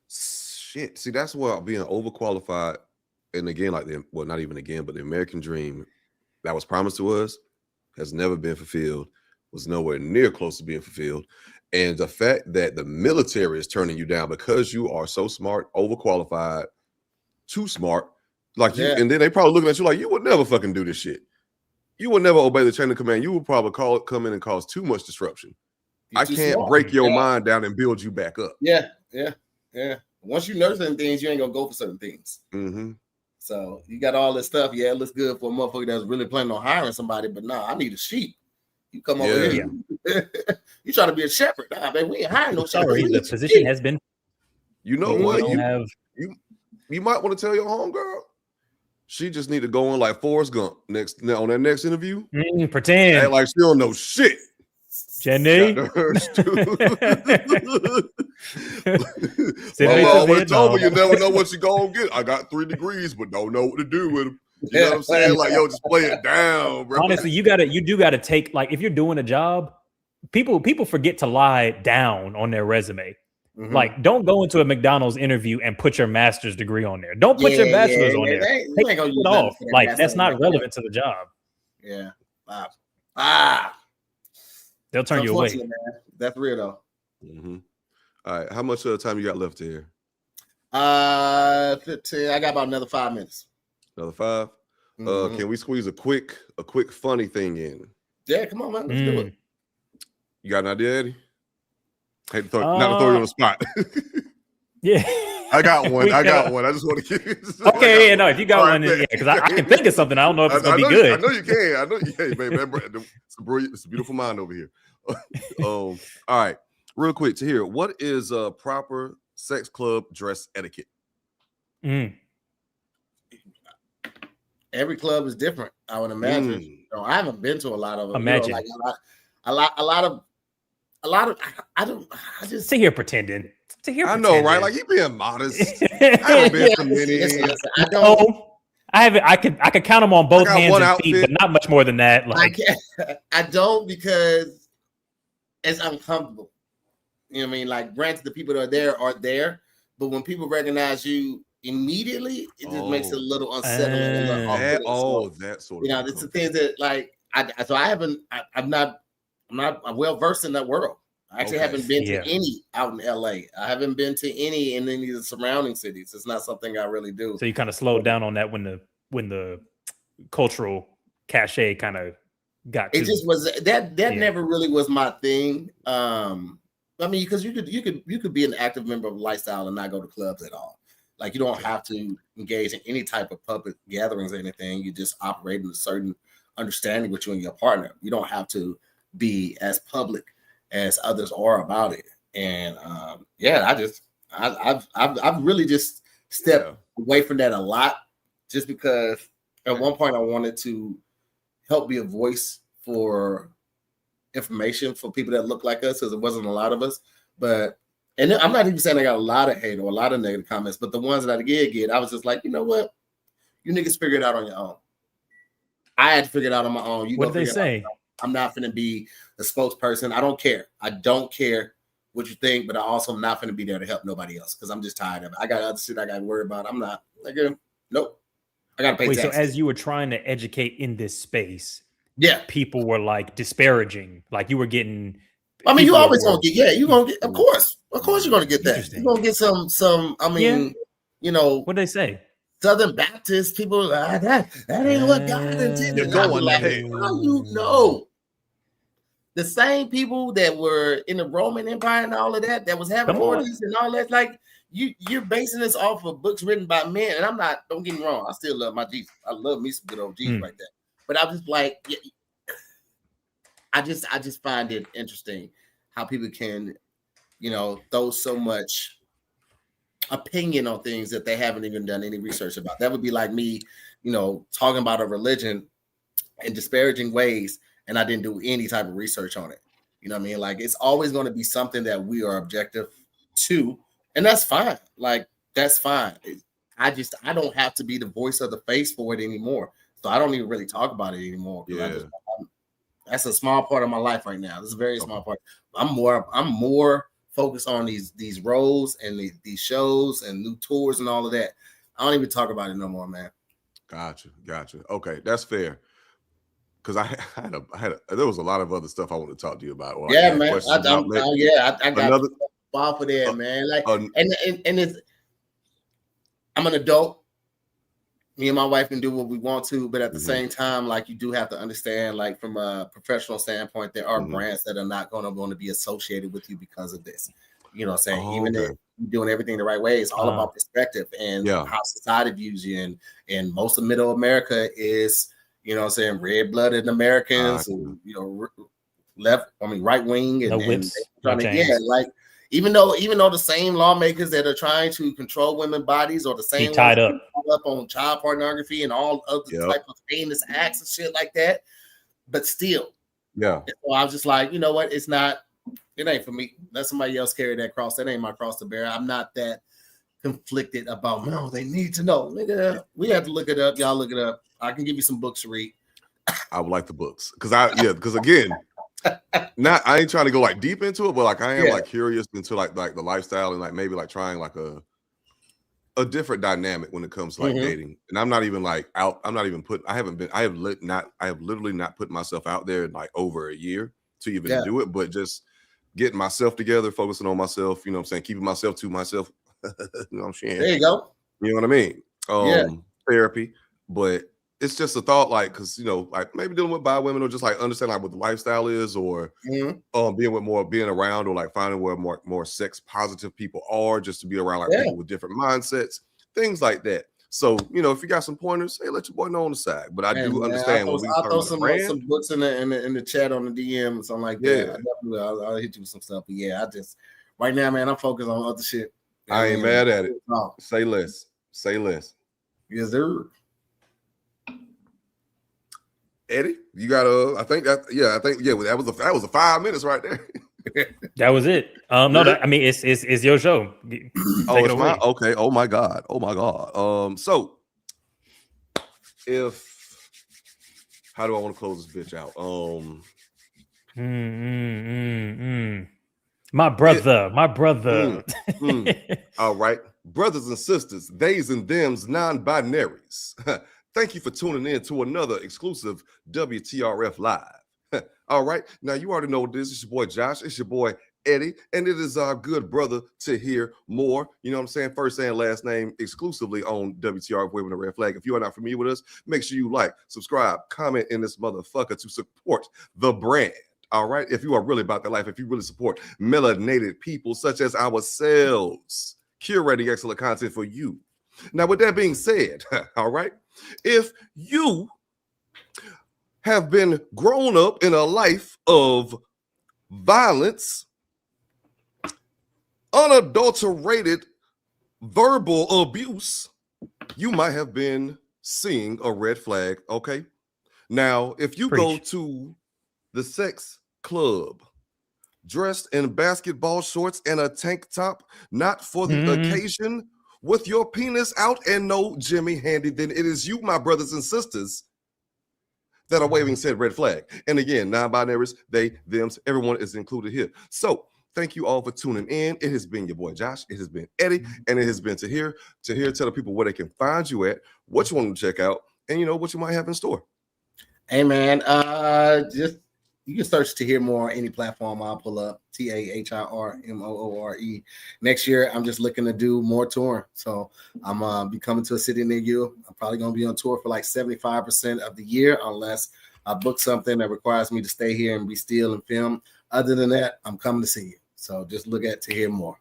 Shit. See, that's why being overqualified, and again, like not even again, but the American dream that was promised to us has never been fulfilled, was nowhere near close to being fulfilled. And the fact that the military is turning you down because you are so smart, overqualified, too smart, like you, and then they probably looking at you like you would never fucking do this shit. You would never obey the chain of command. You would probably come in and cause too much disruption. I can't break your mind down and build you back up. Yeah. Once you know certain things, you ain't gonna go for certain things. Mm-hmm. So you got all this stuff. Yeah, it looks good for a motherfucker that's really planning on hiring somebody, but nah, I need a sheep. You come over here. You trying to be a shepherd. Nah, man, we ain't hiring no shepherd. The position has been. You know what? You might want to tell your homegirl. She just need to go on like Forrest Gump on that next interview. Pretend act like she don't know shit. Jenny. Mama always told me you never know what you gonna get. I got 3 degrees, but don't know what to do with them. You know what I'm saying? Like, yo, just play it down, bro. Honestly, you do gotta take, like, if you're doing a job, people forget to lie down on their resume. Mm-hmm. Like, don't go into a McDonald's interview and put your master's degree on there. Don't put your bachelor's on there. Take it off. Like, that's not relevant to the job. Yeah. They'll turn you away. Man. That's real though. Mm-hmm. All right. How much time you got left here? 15. I got about another 5 minutes. Another 5? Mm-hmm. Can we squeeze a quick funny thing in? Yeah, come on, man. Let's do it. You got an idea, Eddie? Hate to throw, not to throw you on the spot. Yeah. I got one. I just want to give you. Okay, no, if you got one, because I can think of something. I don't know if it's gonna be good. I know you can. I know you can, baby. It's a beautiful mind over here. All right, real quick, Tahir, what is proper sex club dress etiquette? Every club is different, I would imagine. I haven't been to a lot of them. Imagine a lot of. I just sit here pretending. I know, right? Like, he being modest. I haven't been to many. I could count them on both hands and feet, but not much more than that. Like, I don't, because it's uncomfortable. You know what I mean? Like, granted, the people that are there, but when people recognize you immediately, it just makes it a little unsettling. That sort of. You know, it's the things that, like, I'm not well versed in that world. I actually haven't been to any out in LA. I haven't been to any in any of the surrounding cities. It's not something I really do. So you kind of slowed down on that when the cultural cachet kind of got. It just was that never really was my thing. I mean, because you could be an active member of lifestyle and not go to clubs at all. Like, you don't have to engage in any type of public gatherings or anything. You just operate in a certain understanding with you and your partner. You don't have to be as public as others are about it. And I've really just stepped away from that a lot, just because at one point I wanted to help be a voice for information for people that look like us, because there wasn't a lot of us. And I'm not even saying I got a lot of hate or a lot of negative comments, but the ones that I did get, I was just like, you know what? You niggas figure it out on your own. I had to figure it out on my own. What did they say? I'm not going to be the spokesperson. I don't care. I don't care what you think, but I also am not going to be there to help nobody else, because I'm just tired of it. I got other shit I got to worry about. I'm not. Like, nope. I got to pay taxes. So as you were trying to educate in this space, people were like disparaging, like you were getting. I mean, you always gonna get. You're gonna get. Of course, you're gonna get that. You're gonna get some. I mean, you know. What did they say? Southern Baptist people, that ain't what God intended. You're going like, ahead. how you know? The same people that were in the Roman Empire and all of that was having orgies and all that, like you're basing this off of books written by men. And I'm not, don't get me wrong, I still love my Jesus. I love me some good old Jesus right there. But I'm just like, I just find it interesting how people can, throw so much opinion on things that they haven't even done any research about. That would be like me, talking about a religion in disparaging ways, and I didn't do any type of research on it. You know what I mean? Like, it's always going to be something that we are objective to, and that's fine. Like, that's fine. I don't have to be the voice of the face for it anymore. So I don't even really talk about it anymore. Yeah. That's a small part of my life right now. This is a very small part. I'm more focused on these roles and these shows and new tours and all of that. I don't even talk about it no more, man. Gotcha. Okay, that's fair. Because I had there was a lot of other stuff I want to talk to you about. Yeah, man. I got another ball for that, man. Like, and it's, I'm an adult. Me and my wife can do what we want to, but at the same time, like, you do have to understand, like, from a professional standpoint, there are brands that are not going to be associated with you because of this. You know what I'm saying? Even if you're doing everything the right way, it's all about perspective and how society views you. And most of Middle America is, red-blooded Americans, who, right wing and like, even though the same lawmakers that are trying to control women's bodies are the same tied up on child pornography and all other type of heinous acts and shit like that, but still, so I was just like, you know what? It ain't for me. Let somebody else carry that cross. That ain't my cross to bear. I'm not that conflicted about. No, they need to know. Nigga, we have to look it up. Y'all look it up. I can give you some books to read. I would like the books because again. I ain't trying to go like deep into it, but like I am like curious into like the lifestyle and like maybe like trying like a different dynamic when it comes to like dating. And I'm not even like out. I'm not even I have literally not put myself out there in like over a year to even do it, but just getting myself together, focusing on myself, you know what I'm saying? Keeping myself to myself. You know what I'm saying? There you go. You know what I mean? Therapy, but it's just a thought, like, because like maybe dealing with bi women or just like understand like what the lifestyle is, or being around, or like finding where more sex positive people are, just to be around like people with different mindsets, things like that. So if you got some pointers, hey, let your boy know on the side. But I do understand when I'll throw some books in the chat on the DM or something like that. I'll hit you with some stuff. But I just right now, man, I'm focused on other shit. I ain't mad at it. Say less. Yes, sir. Eddie, you got that was a 5 minutes right there. That was it. It's your show. It's mine. Okay. Oh my god. So how do I want to close this bitch out? My brother. All right, brothers and sisters, theys and thems, non-binaries. Thank you for tuning in to another exclusive WTRF Live. All right, now you already know this. It's your boy Josh. It's your boy Eddie, and it is our good brother Tahir Moore. You know what I'm saying? First and last name exclusively on WTRF Waving the Red Flag. If you are not familiar with us, make sure you like, subscribe, comment in this motherfucker to support the brand. All right, if you are really about that life, if you really support melanated people such as ourselves, curating excellent content for you. Now, with that being said, all right, if you have been grown up in a life of violence, unadulterated verbal abuse, you might have been seeing a red flag, okay? Now, if you go to the sex club dressed in basketball shorts and a tank top, not for the occasion, with your penis out and no Jimmy handy, then it is you, my brothers and sisters, that are waving said red flag. And again, non-binaries, they, thems, everyone is included here. So thank you all for tuning in. It has been your boy Josh. It has been Eddie, and it has been Tahir. Tahir, tell the people where they can find you at, what you want to check out, and what you might have in store. Hey man, just you can search Tahir Moore on any platform. I'll pull up TAHIRMOORE. Next year, I'm just looking to do more touring. So I'm be coming to a city near you. I'm probably going to be on tour for like 75% of the year, unless I book something that requires me to stay here and be still and film. Other than that, I'm coming to see you. So just look at Tahir Moore.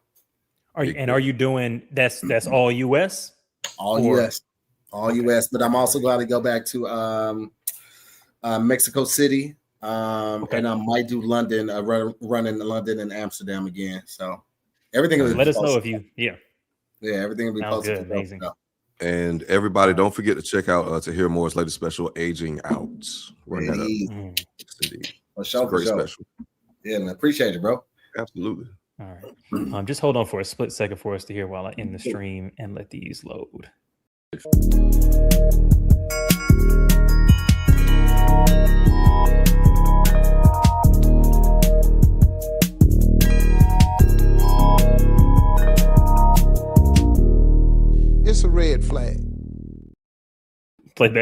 Are you doing that's all US? All US. All US. But I'm also going to go back to Mexico City. And I might do London, run in London and Amsterdam again. So everything will let us know if you everything will be posted. Good, amazing. And everybody, don't forget to check out Tahir Moore's latest special, Aging Out. Run that up. For sure, great special. Yeah, man, appreciate it, bro. Absolutely. All right. Just hold on for a split second for us to hear while I end the stream and let these load.